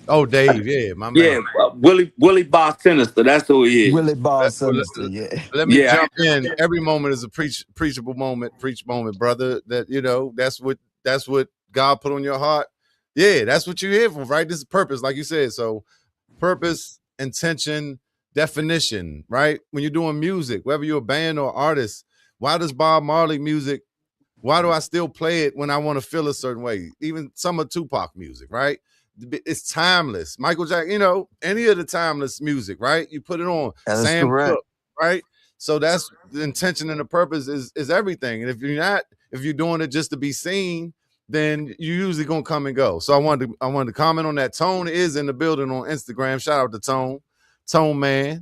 Speaker 1: Oh, Dave, yeah, my man.
Speaker 5: Yeah, Willie Boss Sinister. That's who he is.
Speaker 2: Willie Ball
Speaker 1: Well,
Speaker 2: Sinister, yeah.
Speaker 1: let me
Speaker 5: Yeah,
Speaker 1: jump in. Every moment is a preachable moment, preach moment, brother. That that's what God put on your heart. Yeah, that's what you're here for, right? This is purpose, like you said. So purpose, intention, definition, right? When you're doing music, whether you're a band or artist, why does Bob Marley music? Why do I still play it when I want to feel a certain way? Even some of Tupac music, right? It's timeless. Michael Jackson, any of the timeless music, right? You put it on.
Speaker 2: That is
Speaker 1: Sam
Speaker 2: correct.
Speaker 1: Cooke, right? So that's the intention and the purpose is everything. And if you're doing it just to be seen, then you usually gonna come and go. So I wanted to comment on that. Tone is in the building on Instagram. Shout out to Tone Man.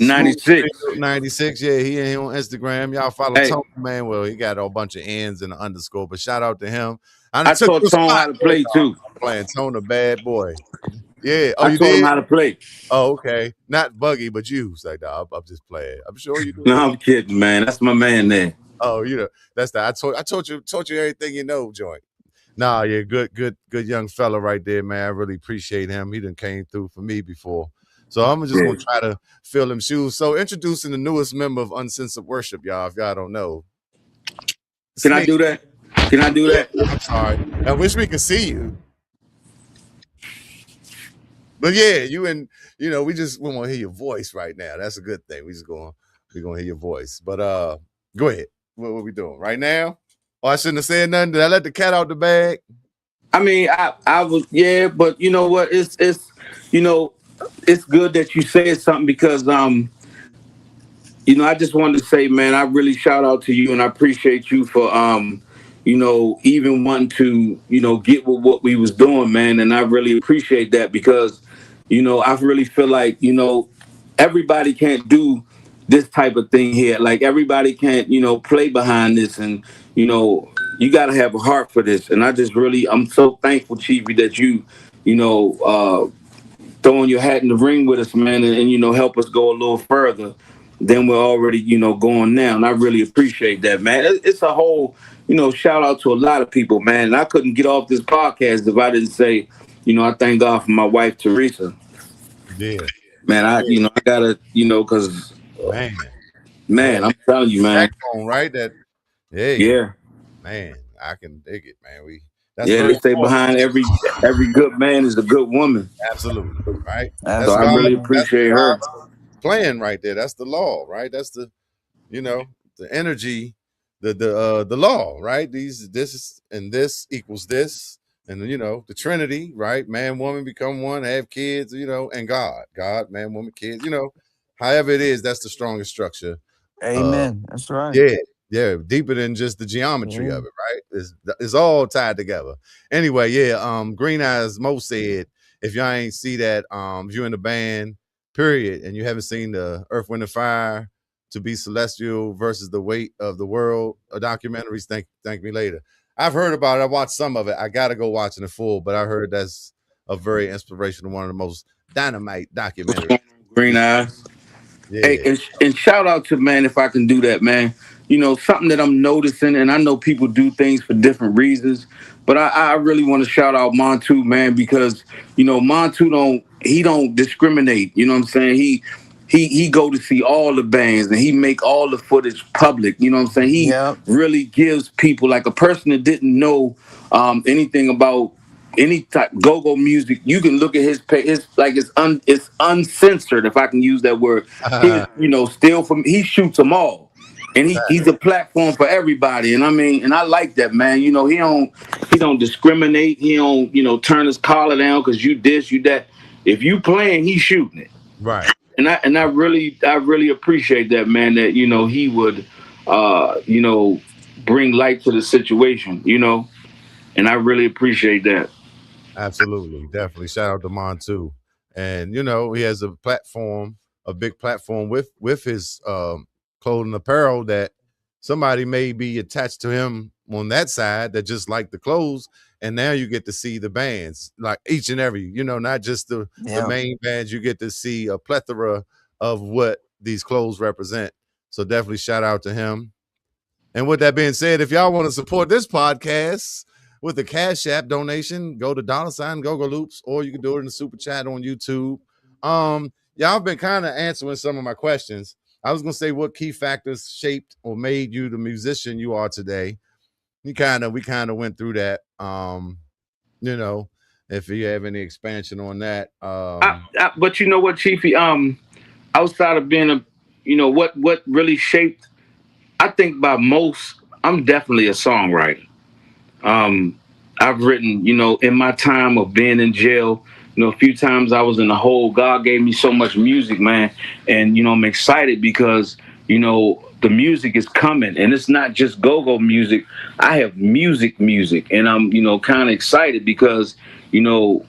Speaker 1: Smooth
Speaker 5: 96.
Speaker 1: 96. Yeah, he ain't on Instagram. Y'all follow
Speaker 5: Hey,
Speaker 1: Tone Man. Well, he got a bunch of ends and an underscore, but shout out to him. I
Speaker 5: I
Speaker 1: took
Speaker 5: taught
Speaker 1: your
Speaker 5: Tone
Speaker 1: spot.
Speaker 5: how to
Speaker 1: Yeah,
Speaker 5: play
Speaker 1: dog.
Speaker 5: too.
Speaker 1: I'm playing Tone, a bad boy. Yeah. Oh,
Speaker 5: I
Speaker 1: you
Speaker 5: taught him
Speaker 1: did?
Speaker 5: how to play.
Speaker 1: Oh, okay. Not Buggy, but you. Say, dog, I'm just playing. I'm sure you
Speaker 5: No,
Speaker 1: did.
Speaker 5: I'm kidding, man. That's my man there.
Speaker 1: Oh, that's the I told you everything joint. Nah, yeah, good young fella right there, man. I really appreciate him. He done came through for me before. So I'm just
Speaker 5: Yeah.
Speaker 1: gonna try to fill them shoes. So introducing the newest member of Uncensored Worship, y'all. If y'all don't know,
Speaker 5: Can I
Speaker 1: Snake.
Speaker 5: do that? Can I do
Speaker 1: Yeah,
Speaker 5: that?
Speaker 1: I'm sorry. I wish we could see you, but yeah, we want to hear your voice right now. That's a good thing. We gonna hear your voice. But go ahead. What we doing right now? Oh, I shouldn't have said nothing. Did I let the cat out the bag?
Speaker 5: I mean, I was, yeah, but you know what? You know, it's good that you said something because I just wanted to say, man, I really shout out to you and I appreciate you for even wanting to, get with what we was doing, man. And I really appreciate that because, I really feel like, everybody can't do this type of thing here. Like everybody can't, play behind this and, you gotta have a heart for this. And I'm so thankful, Chiefy, that you know, throwing your hat in the ring with us, man, and help us go a little further than we're already, going now. And I really appreciate that, man. It's a whole, shout out to a lot of people, man. And I couldn't get off this podcast if I didn't say, I thank God for my wife, Teresa.
Speaker 1: Yeah,
Speaker 5: Man, I gotta, because,
Speaker 1: man. Yeah,
Speaker 5: man, I'm telling you, man.
Speaker 1: backbone, right? That, hey,
Speaker 5: Yeah.
Speaker 1: man, I can dig it, man. That's
Speaker 5: Yeah,
Speaker 1: very
Speaker 5: they say
Speaker 1: important.
Speaker 5: behind every good man is a good woman.
Speaker 1: Absolutely, right?
Speaker 5: So
Speaker 1: That's
Speaker 5: I
Speaker 1: God.
Speaker 2: Absolutely.
Speaker 5: really
Speaker 1: That's
Speaker 5: appreciate her.
Speaker 1: God's plan right there. That's the law, right? That's the the energy, the law, right? This is and this equals this, and the Trinity, right? Man, woman become one, have kids, and God, man, woman, kids, however it is, that's the strongest structure. Uh,
Speaker 2: Amen. That's right.
Speaker 1: yeah, yeah, deeper than just the geometry
Speaker 2: Yeah.
Speaker 1: of it, right? It's all tied together. Anyway, yeah, Green Eyes Mo said, if y'all ain't see that, if you're in the band, period, and you haven't seen the Earth, Wind, and Fire to be celestial versus the weight of the world documentaries, thank me later. I've heard about it. I watched some of it. I gotta go watch it in full, but I heard that's a very inspirational, one of the most dynamite
Speaker 5: What's
Speaker 1: documentaries.
Speaker 5: going on, Green Eyes? Hey,
Speaker 1: Yeah.
Speaker 5: and shout out to, man, if I can do that, man. Something that I'm noticing, and I know people do things for different reasons, but I really want to shout out Montu, man, because Montu don't discriminate. You know what I'm saying? He go to see all the bands and he make all the footage public. You know what I'm saying? He
Speaker 2: Yep.
Speaker 5: really gives people, like a person that didn't know anything about any type go-go music. You can look at his page. It's uncensored, if I can use that word. He still he shoots them all, and he's a platform for everybody. And I mean, and I like that, man. He don't discriminate. He don't turn his collar down because you this, you that. If you playing, he's shooting it.
Speaker 1: Right.
Speaker 5: And I really appreciate that, man. That he would bring light to the situation. And I really appreciate that.
Speaker 1: Absolutely, definitely. Shout out to Mon too, and he has a platform, a big platform with his clothing apparel that somebody may be attached to him on that side that just like the clothes, and now you get to see the bands like each and every, not just the
Speaker 2: Yeah.
Speaker 1: main bands. You get to see a plethora of what these clothes represent. So definitely shout out to him. And with that being said, if y'all want to support this podcast with a Cash App donation, go to $ Go Loops, or you can do it in the super chat on YouTube. Y'all have been kind of answering some of my questions. I was gonna say what key factors shaped or made you the musician you are today. We kind of went through that. You know, if you have any expansion on that.
Speaker 5: But you know what, Chiefy? Outside of being what really shaped, I think by most, I'm definitely a songwriter. Um, I've written, in my time of being in jail, a few times I was in the hole. God gave me so much music, man. And, I'm excited because, the music is coming, and it's not just go-go music. I have music, and I'm, kind of excited because, you know,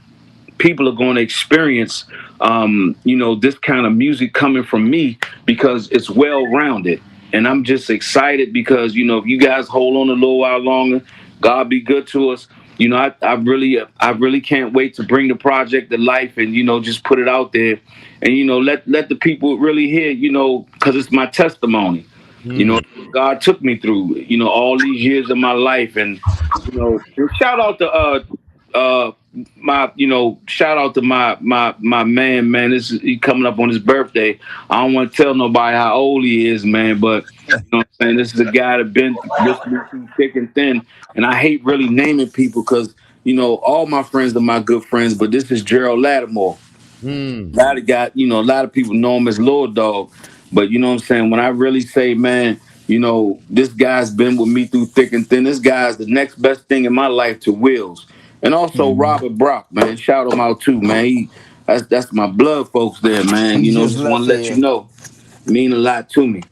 Speaker 5: people are going to experience this kind of music coming from me because it's well rounded. And I'm just excited because if you guys hold on a little while longer, God be good to us. I really can't wait to bring the project to life and just put it out there and let the people really hear, because it's my testimony.
Speaker 1: Mm,
Speaker 5: God took me through all these years of my life. And and shout out to uh my shout out to my man. This is he coming up on his birthday. I don't want to tell nobody how old he is, man, but what I'm saying, this is a guy that been through thick and thin. And I hate really naming people because all my friends are my good friends, but this is Gerald Lattimore.
Speaker 1: mm.
Speaker 5: A lot of a lot of people know him as Lord Dog. But you know what I'm saying? When I really say, man, this guy's been with me through thick and thin. This guy's the next best thing in my life to Wills. And also
Speaker 2: Mhm.
Speaker 5: Robert Brock, man. Shout him out too, man. That's my blood folks there, man.
Speaker 2: He just
Speaker 5: Just want
Speaker 2: left
Speaker 5: to let you
Speaker 2: here.
Speaker 5: know. Mean a lot to me.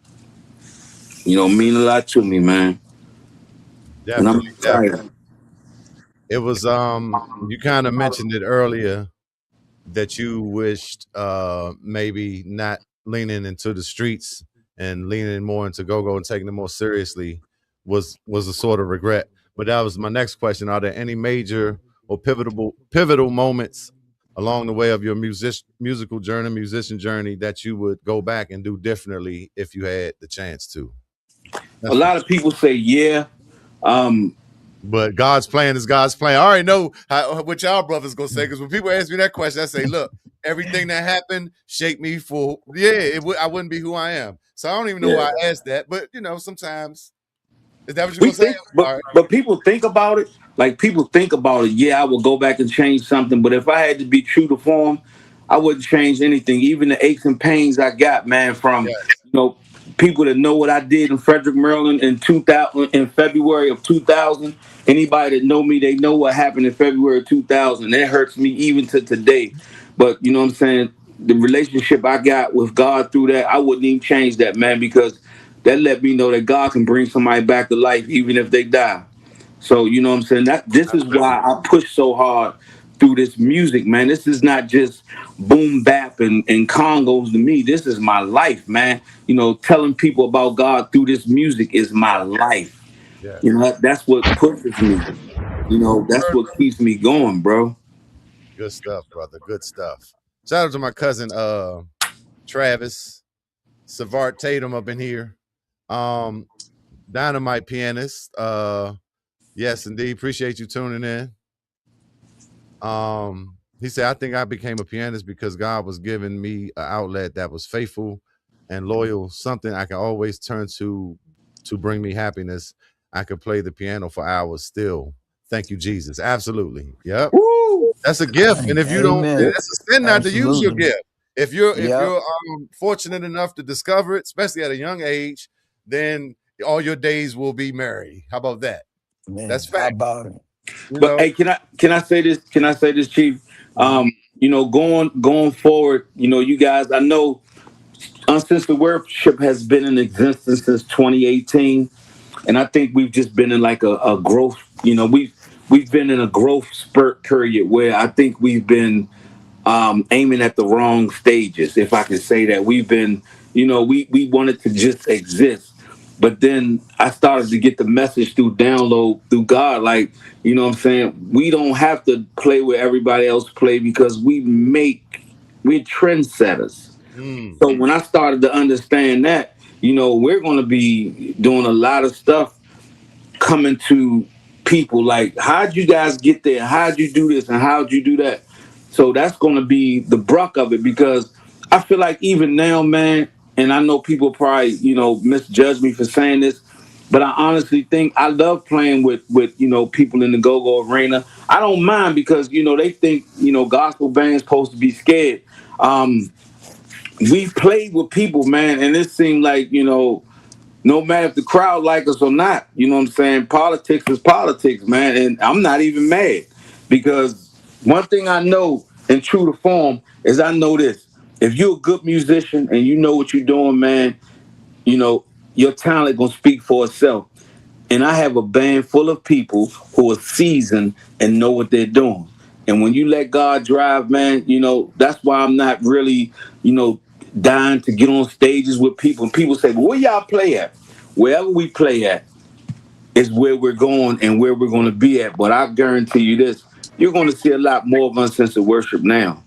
Speaker 5: Mean a lot to me, man. And I'm
Speaker 1: Definitely, definitely.
Speaker 5: excited.
Speaker 1: It was you kind of mentioned it earlier that you wished maybe not leaning into the streets and leaning more into go-go and taking it more seriously was a sort of regret. But that was my next question. Are there any major or pivotal moments along the way of your musical journey, musician journey that you would go back and do differently if you had the chance to?
Speaker 5: A
Speaker 1: That's for
Speaker 5: lot of people say, yeah. Um,
Speaker 1: But God's plan is God's plan. I already know what y'all brothers gonna say, because when people ask me that question, I say, "Look, everything that happened shaped me for I wouldn't be who I am." So I don't even know
Speaker 5: yeah.
Speaker 1: why I asked that, but sometimes. Is that what you're
Speaker 5: We
Speaker 1: gonna say?
Speaker 5: think,
Speaker 1: I'm sorry.
Speaker 5: but people think about it. Like people think about it. Yeah, I will go back and change something. But if I had to be true to form, I wouldn't change anything. Even the aches and pains I got, man, from
Speaker 1: Yes.
Speaker 5: people that know what I did in Frederick, Maryland in 2000, in February of 2000. Anybody that know me, they know what happened in February of 2000. That hurts me even to today. But you know what I'm saying? The relationship I got with God through that, I wouldn't even change that, man, because that let me know that God can bring somebody back to life even if they die. So you know what I'm saying? That this is why I push so hard through this music, man. This is not just boom bap and congos to me. This is my life, man. Telling people about God through this music is my life.
Speaker 1: Yes.
Speaker 5: That's what pushes me. That's what keeps me going, bro.
Speaker 1: Good stuff, brother. Good stuff. Shout out to my cousin Travis Savart Tatum up in here. Um, Dynamite pianist. Yes, indeed. Appreciate you tuning in. He said, I think I became a pianist because God was giving me an outlet that was faithful and loyal, something I can always turn to bring me happiness. I could play the piano for hours still. Thank you, Jesus. Absolutely. Yep.
Speaker 5: Woo!
Speaker 1: That's a gift. And if you don't,
Speaker 2: Amen.
Speaker 5: Yeah.
Speaker 1: that's a sin not to use your
Speaker 2: Absolutely.
Speaker 1: gift. If you're
Speaker 2: Yep.
Speaker 1: fortunate enough to discover it, especially at a young age, then all your days will be merry. How about that? That's
Speaker 2: Man, how
Speaker 1: fact.
Speaker 2: about it?
Speaker 1: You
Speaker 5: But
Speaker 1: know.
Speaker 5: hey, can I say this? Can I say this, Chief?
Speaker 1: Mhm.
Speaker 5: Going forward, you guys, I know Uncensored Worship has been in existence since 2018, and I think we've just been in like a growth. We've been in a growth spurt period where I think we've been aiming at the wrong stages, if I can say that. We've been, we wanted to just exist. But then I started to get the message through download through God. Like, you know what I'm saying? We don't have to play where everybody else play because we're trendsetters.
Speaker 1: Mm.
Speaker 5: So when I started to understand that, we're going to be doing a lot of stuff coming to people like, how'd you guys get there? How'd you do this? And how'd you do that? So that's going to be the bruck of it because I feel like even now, man, and I know people probably, misjudge me for saying this, but I honestly think I love playing with people in the go-go arena. I don't mind because, they think, gospel bands supposed to be scared. Um, we played with people, man, and it seemed like, no matter if the crowd like us or not, you know what I'm saying? Politics is politics, man. And I'm not even mad because one thing I know in true to form is I know this. If you're a good musician and you know what you're doing, man, you know, your talent gonna speak for itself. And I have a band full of people who are seasoned and know what they're doing. And when you let God drive, man, that's why I'm not really, dying to get on stages with people. And people say, well, where y'all play at? Wherever we play at is where we're going and where we're going to be at. But I guarantee you this, you're going to see a lot more of Uncensored Worship now.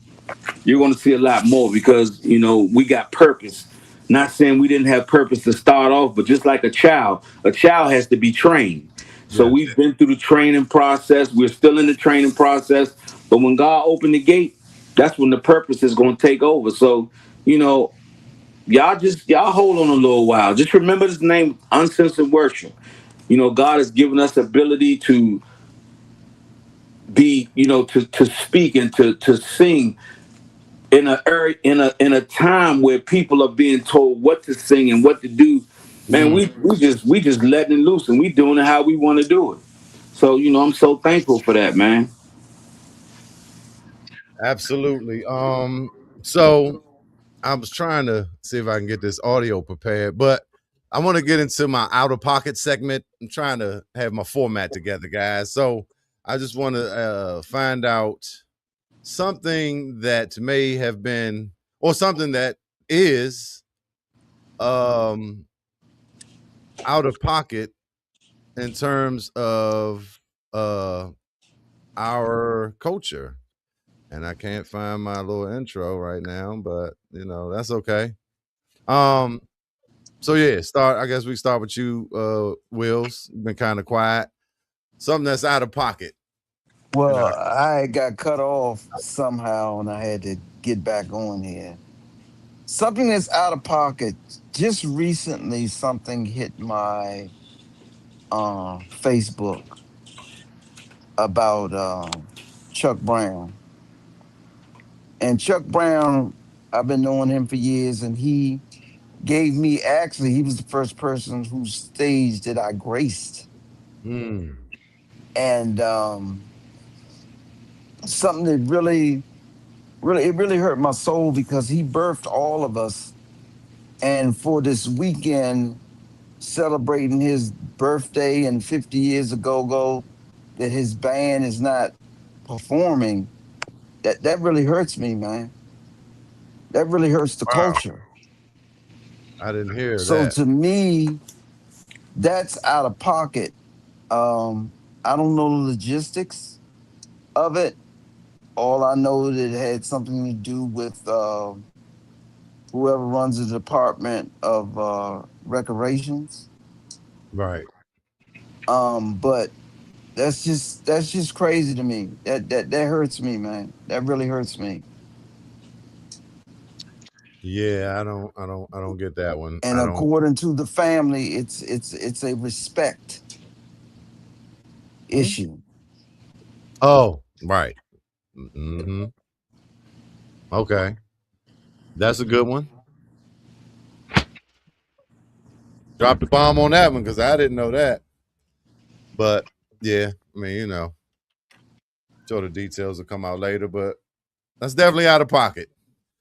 Speaker 5: You're going to see a lot more because, we got purpose. Not saying we didn't have purpose to start off, but just like a child has to be trained. So
Speaker 1: Yes.
Speaker 5: we've been through the training process. We're still in the training process. But when God opened the gate, that's when the purpose is going to take over. So, you know, y'all hold on a little while. Just remember this name, Uncensored Worship. God has given us ability to be, to speak and to sing in a time where people are being told what to sing and what to do. Man,
Speaker 1: Mm.
Speaker 5: we just letting it loose and we doing it how we want to do it. So I'm so thankful for that, man.
Speaker 1: Absolutely. So I was trying to see if I can get this audio prepared, but I want to get into my out of pocket segment. I'm trying to have my format together, guys. So I just want to find out something that may have been, or something that is um, out of pocket in terms of uh, our culture. And I can't find my little intro right now, but that's okay. Um, So yeah, start. I guess we start with you, Wills. You've been kind of quiet. Something that's out of pocket in
Speaker 2: Well,
Speaker 1: our.
Speaker 2: I got cut off somehow and I had to get back on here. Something that's out of pocket. Just recently, something hit my Facebook about Chuck Brown. And Chuck Brown, I've been knowing him for years, and he gave me, actually, he was the first person whose stage that I graced.
Speaker 1: Mm.
Speaker 2: And something that it really hurt my soul because he birthed all of us. And for this weekend, celebrating his birthday and 50 years ago, that his band is not performing, that really hurts me, man. That really hurts the
Speaker 1: Wow.
Speaker 2: culture.
Speaker 1: I didn't hear
Speaker 2: So
Speaker 1: that.
Speaker 2: to me, that's out of pocket. I don't know the logistics of it. All I know that it had something to do with whoever runs the department of recreations.
Speaker 1: Right.
Speaker 2: But that's just crazy to me. That hurts me, man. That really hurts me.
Speaker 1: Yeah, I don't get that one.
Speaker 2: And
Speaker 1: I don't.
Speaker 2: according to the family, it's a respect
Speaker 1: Hmm?
Speaker 2: issue.
Speaker 1: Oh, right. Okay. That's a good one. Drop the bomb on that one because I didn't know that. But yeah, I mean, sure the details will come out later, but that's definitely out of pocket.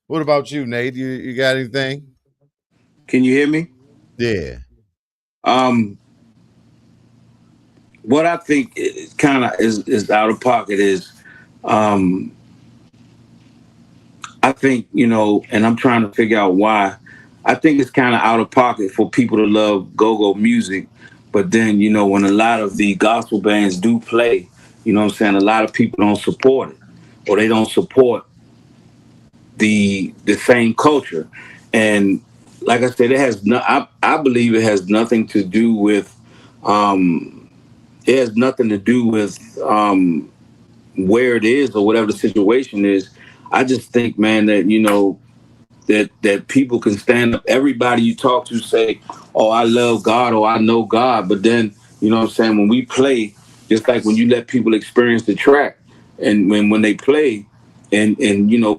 Speaker 1: What about you, Nate? You got anything?
Speaker 5: Can you hear me?
Speaker 1: Yeah.
Speaker 5: Um, what I think kind of is out of pocket is, um, I think, and I'm trying to figure out why. I think it's kind of out of pocket for people to love go-go music, but then, when a lot of the gospel bands do play, what I'm saying, a lot of people don't support it, or they don't support the same culture. And like I said, it has no. I believe it has nothing to do with. It has nothing to do with where it is or whatever the situation is. I just think, man, that that people can stand up. Everybody you talk to say, "Oh, I love God," or "I know God," but then what I'm saying, when we play, just like when you let people experience the track, and when they play, and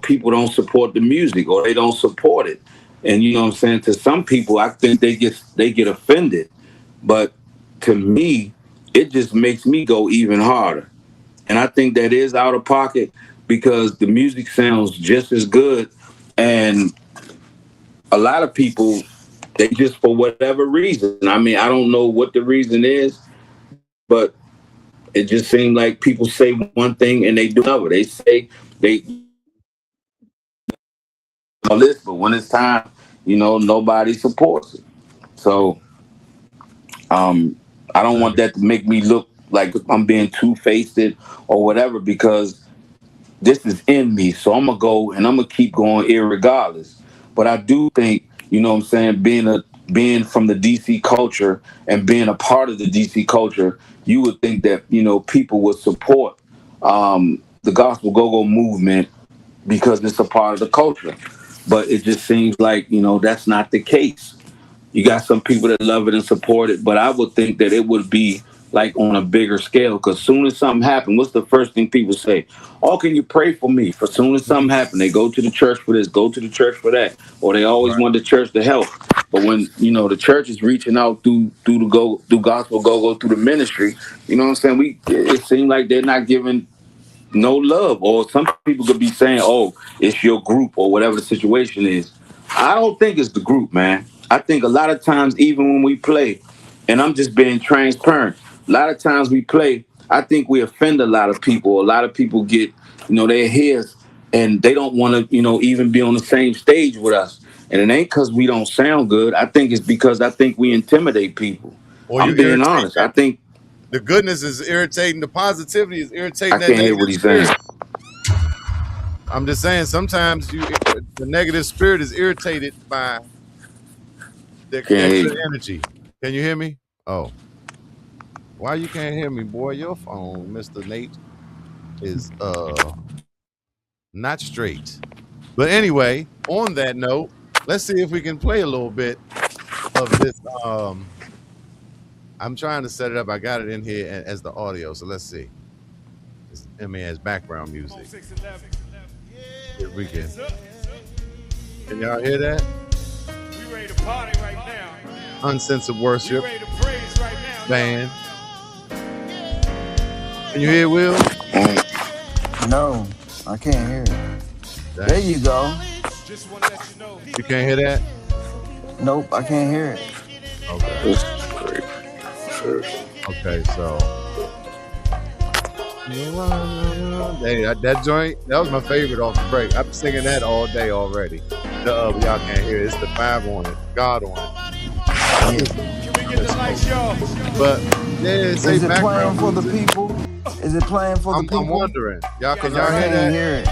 Speaker 5: people don't support the music or they don't support it, and what I'm saying, to some people, I think they get offended, but to me, it just makes me go even harder, and I think that is out of pocket because the music sounds just as good, and a lot of people, they just, for whatever reason, I mean, I don't know what the reason is, but it just seems like people say one thing and they do another. They say they all this, but when it's time, nobody supports it. So um I don't want that to make me look like I'm being two-faced or whatever, because this is in me. So I'm gonna go and I'm gonna keep going irregardless. But I do think, what I'm saying, being from the DC culture and being a part of the DC culture, you would think that, people would support the gospel go-go movement because it's a part of the culture. But it just seems like, that's not the case. You got some people that love it and support it, but I would think that it would be like on a bigger scale. Because soon as something happens, what's the first thing people say? Oh, can you pray for me? For soon as something happens, they go to the church for this, go to the church for that, or they always
Speaker 1: Right.
Speaker 5: want the church to help. But when the church is reaching out through gospel go through the ministry, you know what I'm saying? It seems like they're not giving no love, or some people could be saying, "Oh, it's your group," or whatever the situation is. I don't think it's the group, man. I think a lot of times, even when we play, and I'm just being transparent, a lot of times we play, I think we offend a lot of people. A lot of people get, their hairs, and they don't want to, even be on the same stage with us. And it ain't because we don't sound good. I think it's because I think we intimidate people.
Speaker 1: Or you
Speaker 5: I'm being
Speaker 1: irritate
Speaker 5: honest. I think
Speaker 1: the goodness is irritating, the positivity is
Speaker 5: I
Speaker 1: irritating that
Speaker 5: can't hear
Speaker 1: negative
Speaker 5: what he's saying.
Speaker 1: spirit. I'm just saying sometimes the negative spirit is irritated by the
Speaker 5: Can't hear
Speaker 1: extra
Speaker 5: you.
Speaker 1: energy. Can you hear me? Oh, why you can't hear me, boy? Your phone, Mr. Nate, is not straight. But anyway, on that note, let's see if we can play a little bit of this I'm trying to set it up. I got it in here as the audio. So let's see. As background music. Here we go. Can y'all hear that?
Speaker 4: We ready to party right now.
Speaker 1: Uncensored worship
Speaker 4: We ready to praise right now.
Speaker 1: band. Can you hear Will?
Speaker 2: No, I can't hear it. There you go.
Speaker 4: Just want to let you know.
Speaker 1: You can't hear that?
Speaker 2: Nope, I can't hear it.
Speaker 1: Okay. Okay, so hey, that joint, that was my favorite off the break. I've been singing that all day already. Y'all can't hear it. It's the 5 on it, God on it.
Speaker 4: Can we get the lights, y'all?
Speaker 1: But yeah,
Speaker 2: Is it playing for the people? Is it playing for the people?
Speaker 1: I'm wondering. Y'all can
Speaker 2: I
Speaker 1: hear that?
Speaker 2: hear it.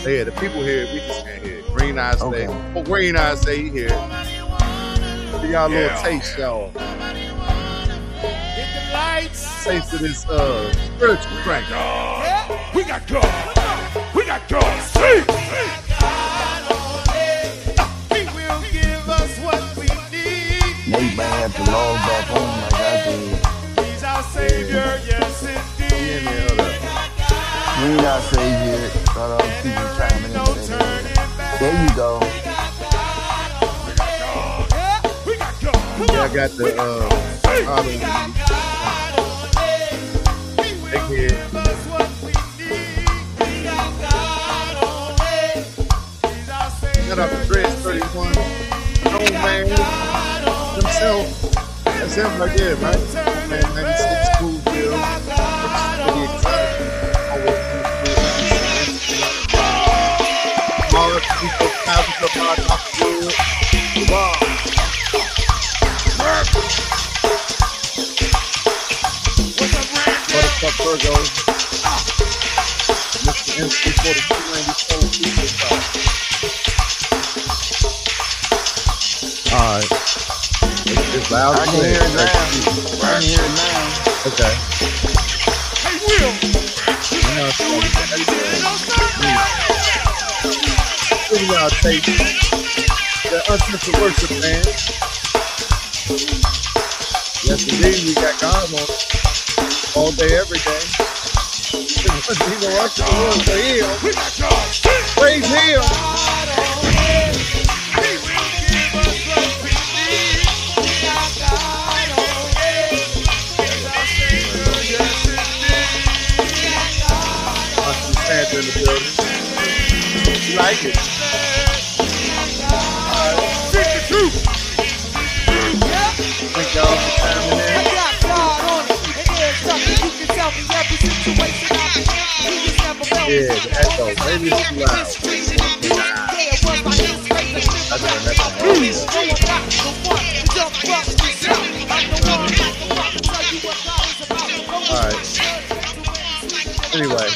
Speaker 1: Yeah, the people hear it. We just can't hear it. Green Eyes say. Oh, Green Eyes say he hear it. Give y'all a little taste, y'all.
Speaker 4: Get the lights.
Speaker 1: Taste of this spiritual crank.
Speaker 4: We got God. We got God. See. He will give us what we need.
Speaker 2: Nate may have to log back on like I did.
Speaker 4: He's our Savior, yes indeed.
Speaker 2: Green Eye Savior. Thought all the people chiming in there. There you go.
Speaker 4: We got God.
Speaker 1: Yeah, I got the big head. Shut up, Chris 31. No man himself. That's him right there, right? Man, 96 cool deal. Pretty excited. Always people thousands of our doctors. Wow. Buttercup Virgo. Mr. MC for the 294 people. Alright. It's loud.
Speaker 2: I can hear it now. I can hear it now.
Speaker 1: Okay.
Speaker 4: Hey, Will.
Speaker 1: Give me y'all tape. The Uncensored Worship Band. Yes, indeed. We got God on all day, every day. You know what?
Speaker 4: We got God.
Speaker 1: Praise Him. In the building. You like it?
Speaker 4: Speak the truth.
Speaker 1: Thank y'all for coming in.
Speaker 6: I got God on it, and there's something you can tell me every situation I'm in. You just never felt
Speaker 1: Yeah, the echo. Maybe it's too loud. Alright. Anyway.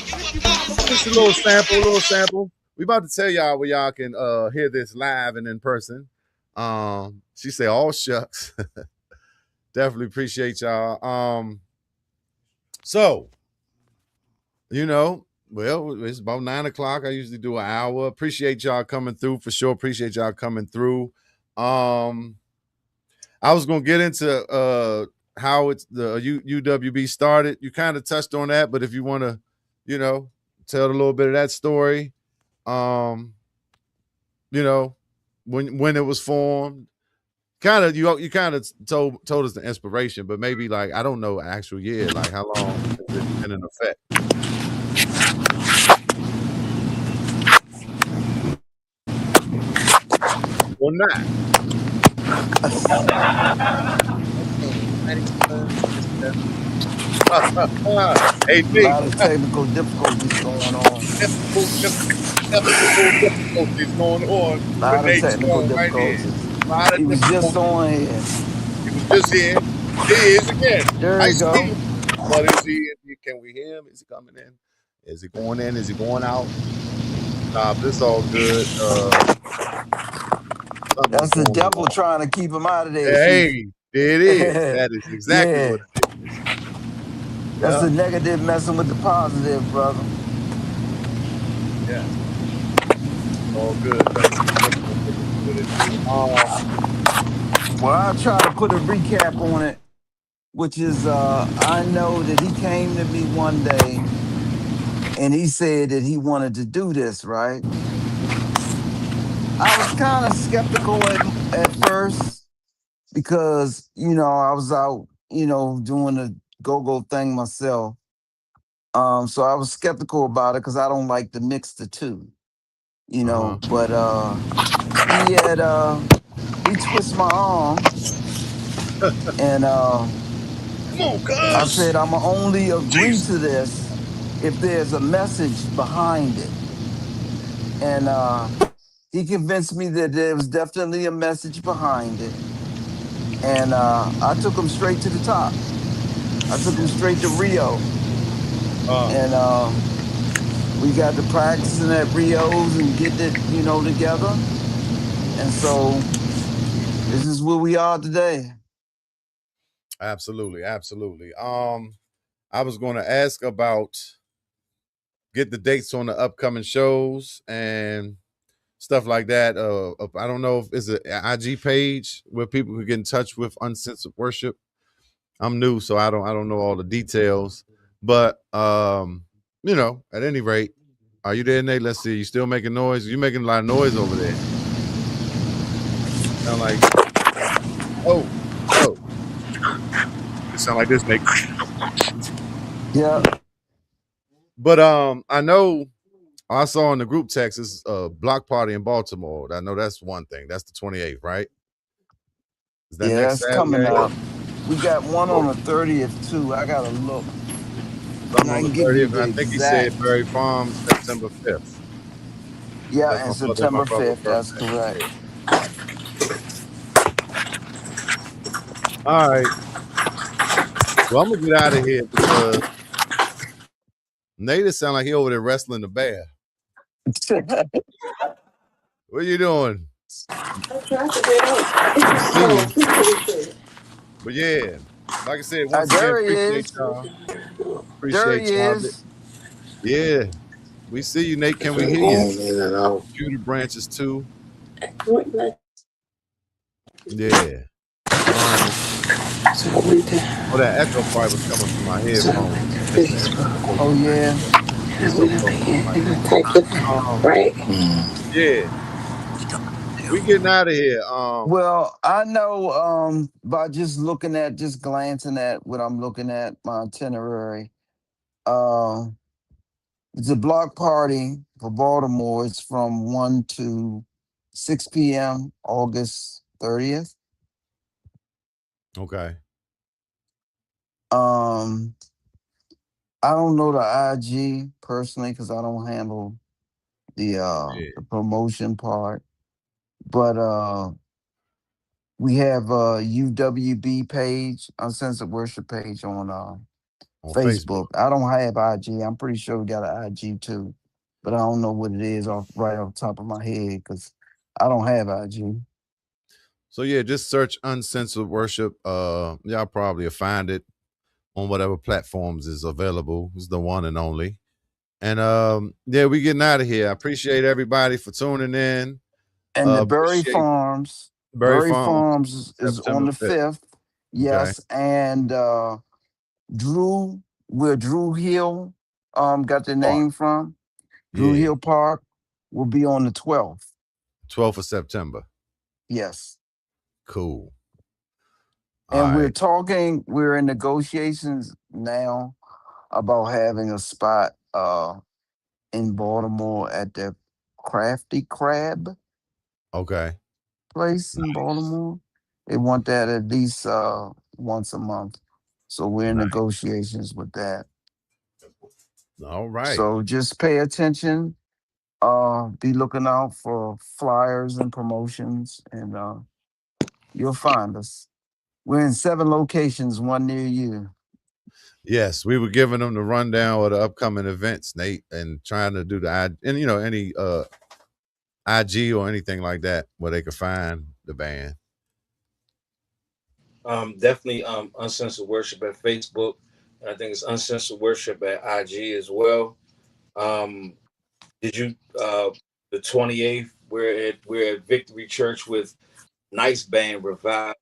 Speaker 1: Just a little sample. We about to tell y'all where y'all can hear this live and in person. She said, "All shucks." Definitely appreciate y'all. So, well, it's about 9 o'clock. I usually do an hour. Appreciate y'all coming through for sure. Appreciate y'all coming through. I was gonna get into how it's the UWB started. You kind of touched on that, but if you want to, tell a little bit of that story. When it was formed, you kind of told us the inspiration, but maybe like I don't know actual year, like how long has it been in effect? Or not? Hey,
Speaker 2: A lot of technical difficulties going on.
Speaker 1: Difficulties going on.
Speaker 2: A lot of technical difficulties. He was just on here.
Speaker 1: He was just here. He is again.
Speaker 2: There you go.
Speaker 1: But is he? Can we hear him? Is he coming in? Is he going in? Is he going out? Nah, this all good.
Speaker 2: That's the devil trying to keep him out of there.
Speaker 1: Hey, it is. That is exactly what it is.
Speaker 2: That's the negative messing with the positive, brother.
Speaker 1: Yeah. All good.
Speaker 2: Well, I'll try to put a recap on it which is I know that he came to me one day and he said that he wanted to do this, right? I was kind of skeptical at first because, I was out, doing the go-go thing myself. So I was skeptical about it because I don't like to mix the two, but he had he twisted my arm and
Speaker 1: Come on,
Speaker 2: I
Speaker 1: cuz.
Speaker 2: said I'm gonna only agree
Speaker 1: Jeez.
Speaker 2: to this if there's a message behind it. And he convinced me that there was definitely a message behind it. And I took him straight to the top. I took him straight to Rio. And we got to practicing at Rio's and getting it, together. And so this is where we are today.
Speaker 1: Absolutely, absolutely. I was going to ask about get the dates on the upcoming shows and stuff like that. I don't know if it's an IG page where people can get in touch with Uncensored Worship. I'm new, so I don't know all the details. But at any rate, are you there, Nate? Let's see. You still making noise? You making a lot of noise over there. Sound like oh. It sound like this, Nate.
Speaker 2: Yeah.
Speaker 1: But I know I saw in the group text is a block party in Baltimore. I know that's one thing. That's the 28th, right? Is that
Speaker 2: Yeah,
Speaker 1: next
Speaker 2: that's coming
Speaker 1: Saturday?
Speaker 2: up. We got one on the 30th too. I gotta look. And
Speaker 1: Something
Speaker 2: I
Speaker 1: on the
Speaker 2: can give you
Speaker 1: 30th,
Speaker 2: the
Speaker 1: and I think he said
Speaker 2: exact.
Speaker 1: Berry Farm September 5th.
Speaker 2: Yeah,
Speaker 1: That's
Speaker 2: and
Speaker 1: my
Speaker 2: September
Speaker 1: brother's
Speaker 2: 5th. That's
Speaker 1: birthday.
Speaker 2: correct.
Speaker 1: Yeah. All right. Well, I'm gonna get out of here because Nate sound like he over there wrestling the bear. What are you doing?
Speaker 7: I'm trying to get
Speaker 1: We see you.
Speaker 7: out.
Speaker 1: But yeah, like I said, once again,
Speaker 2: There he
Speaker 1: appreciate
Speaker 2: is.
Speaker 1: y'all.
Speaker 2: There he
Speaker 1: Appreciate y'all.
Speaker 2: is.
Speaker 1: Yeah, we see you, Nate. Can we hear you?
Speaker 7: In and out.
Speaker 1: Computer branches too.
Speaker 7: What the-
Speaker 1: Yeah. All right.
Speaker 7: So I went to,
Speaker 1: Oh, that echo probably was coming from my
Speaker 7: so I
Speaker 1: headphones.
Speaker 7: went to
Speaker 1: Making that
Speaker 7: Facebook.
Speaker 2: Oh yeah.
Speaker 7: And
Speaker 1: be
Speaker 7: I
Speaker 1: so
Speaker 7: went up
Speaker 1: close to the
Speaker 7: here
Speaker 1: mic.
Speaker 7: and I typed it, right?
Speaker 1: Yeah, we getting out of here.
Speaker 2: Well, I know by just glancing at what I'm looking at, my itinerary. Uh it's a block party for Baltimore. It's from 1 to 6 p.m. August 30th.
Speaker 1: Okay.
Speaker 2: Um I don't know the IG personally because I don't handle
Speaker 1: Yeah.
Speaker 2: the promotion part. But we have a UWB page, Uncensored Worship page on
Speaker 1: On Facebook.
Speaker 2: Facebook. I don't have IG. I'm pretty sure we got an IG too, but I don't know what it is right off the top of my head because I don't have IG.
Speaker 1: So yeah, just search Uncensored Worship. Y'all probably will find it on whatever platforms is available. It's the one and only. And yeah, we getting out of here. I appreciate everybody for tuning in.
Speaker 2: And the
Speaker 1: Appreciate Berry
Speaker 2: Berry
Speaker 1: Farms
Speaker 2: Farms is on
Speaker 1: September
Speaker 2: the
Speaker 1: 5th.
Speaker 2: 5th.
Speaker 1: Okay.
Speaker 2: Yes, and where Drew Hill got the
Speaker 1: Park.
Speaker 2: name from, Drew
Speaker 1: Yeah.
Speaker 2: Hill Park will be on the 12th.
Speaker 1: 12th of September.
Speaker 2: Yes.
Speaker 1: Cool. All
Speaker 2: And
Speaker 1: right.
Speaker 2: we're in negotiations now about having a spot in Baltimore at the Crafty Crab
Speaker 1: Okay.
Speaker 2: place in Baltimore. They want that at least once a month. So we're in
Speaker 1: Nice.
Speaker 2: negotiations with that.
Speaker 1: All right.
Speaker 2: So just pay attention. Be looking out for flyers and promotions, and you'll find us. We're in 7 locations, one near you.
Speaker 1: Yes, we were giving them the rundown of the upcoming events, Nate, and trying to do any IG or anything like that where they could find the band.
Speaker 5: Definitely Uncensored Worship at Facebook. I think it's Uncensored Worship at IG as well. Um, did you the 28th? We're at Victory Church with Nice Band Revive.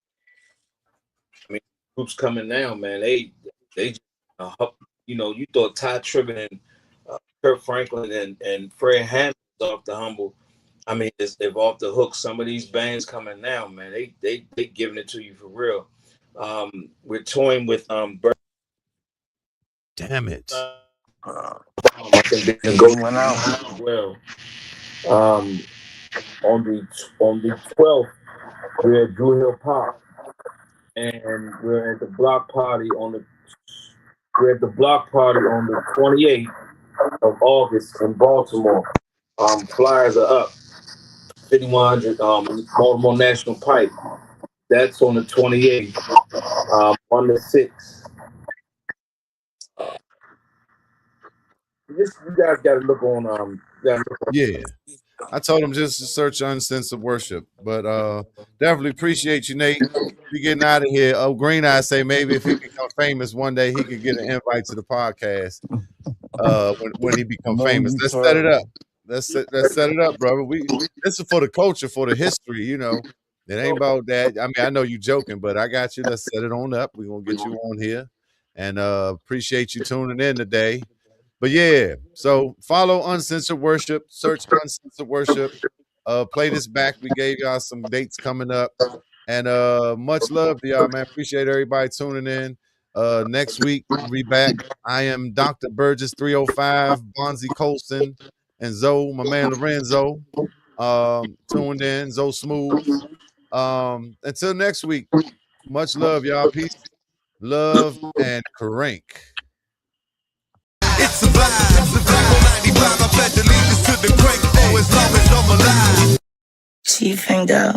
Speaker 5: I mean, groups coming now, man. They you know, you thought Ty Tribbett and Kurt Franklin and Fred Hammond off the humble. I mean, they're off the hook. Some of these bands coming now, man, they giving it to you for real. We're touring with
Speaker 4: Damn it.
Speaker 5: I think they go
Speaker 2: went out.
Speaker 5: well. On the 12th, we're at Drew Hill Park, and we're at the block party on the 28th of August in Baltimore. Flyers are up. 5100 Baltimore National Pike. That's on the 28th. On the 6th. You guys got to look on.
Speaker 1: Yeah. I told him just to search Uncensored Worship, but definitely appreciate you, Nate. You getting out of here. Oh, Green Eye say maybe if he become famous one day, he could get an invite to the podcast. When he become famous, let's set it up. Let's set it up, brother. This is for the culture, for the history. You know, it ain't about that. I mean, I know you joking, but I got you. Let's set it on up. We're gonna get you on here, and appreciate you tuning in today. But yeah, so follow Uncensored Worship, search Uncensored Worship, play this back. We gave y'all some dates coming up, and much love to y'all, man. Appreciate everybody tuning in. Next week we'll be back. I am Dr. Burgess 305, Bonzi Colson, and Zoe, my man Lorenzo. Tuned in, Zoe Smooth. Until next week, much love, y'all. Peace, love, and crank.
Speaker 4: It's a vibe. It's a vibe. 95, I pledge allegiance to the crank. Oh, as long as I'm alive.
Speaker 7: Cheef and go.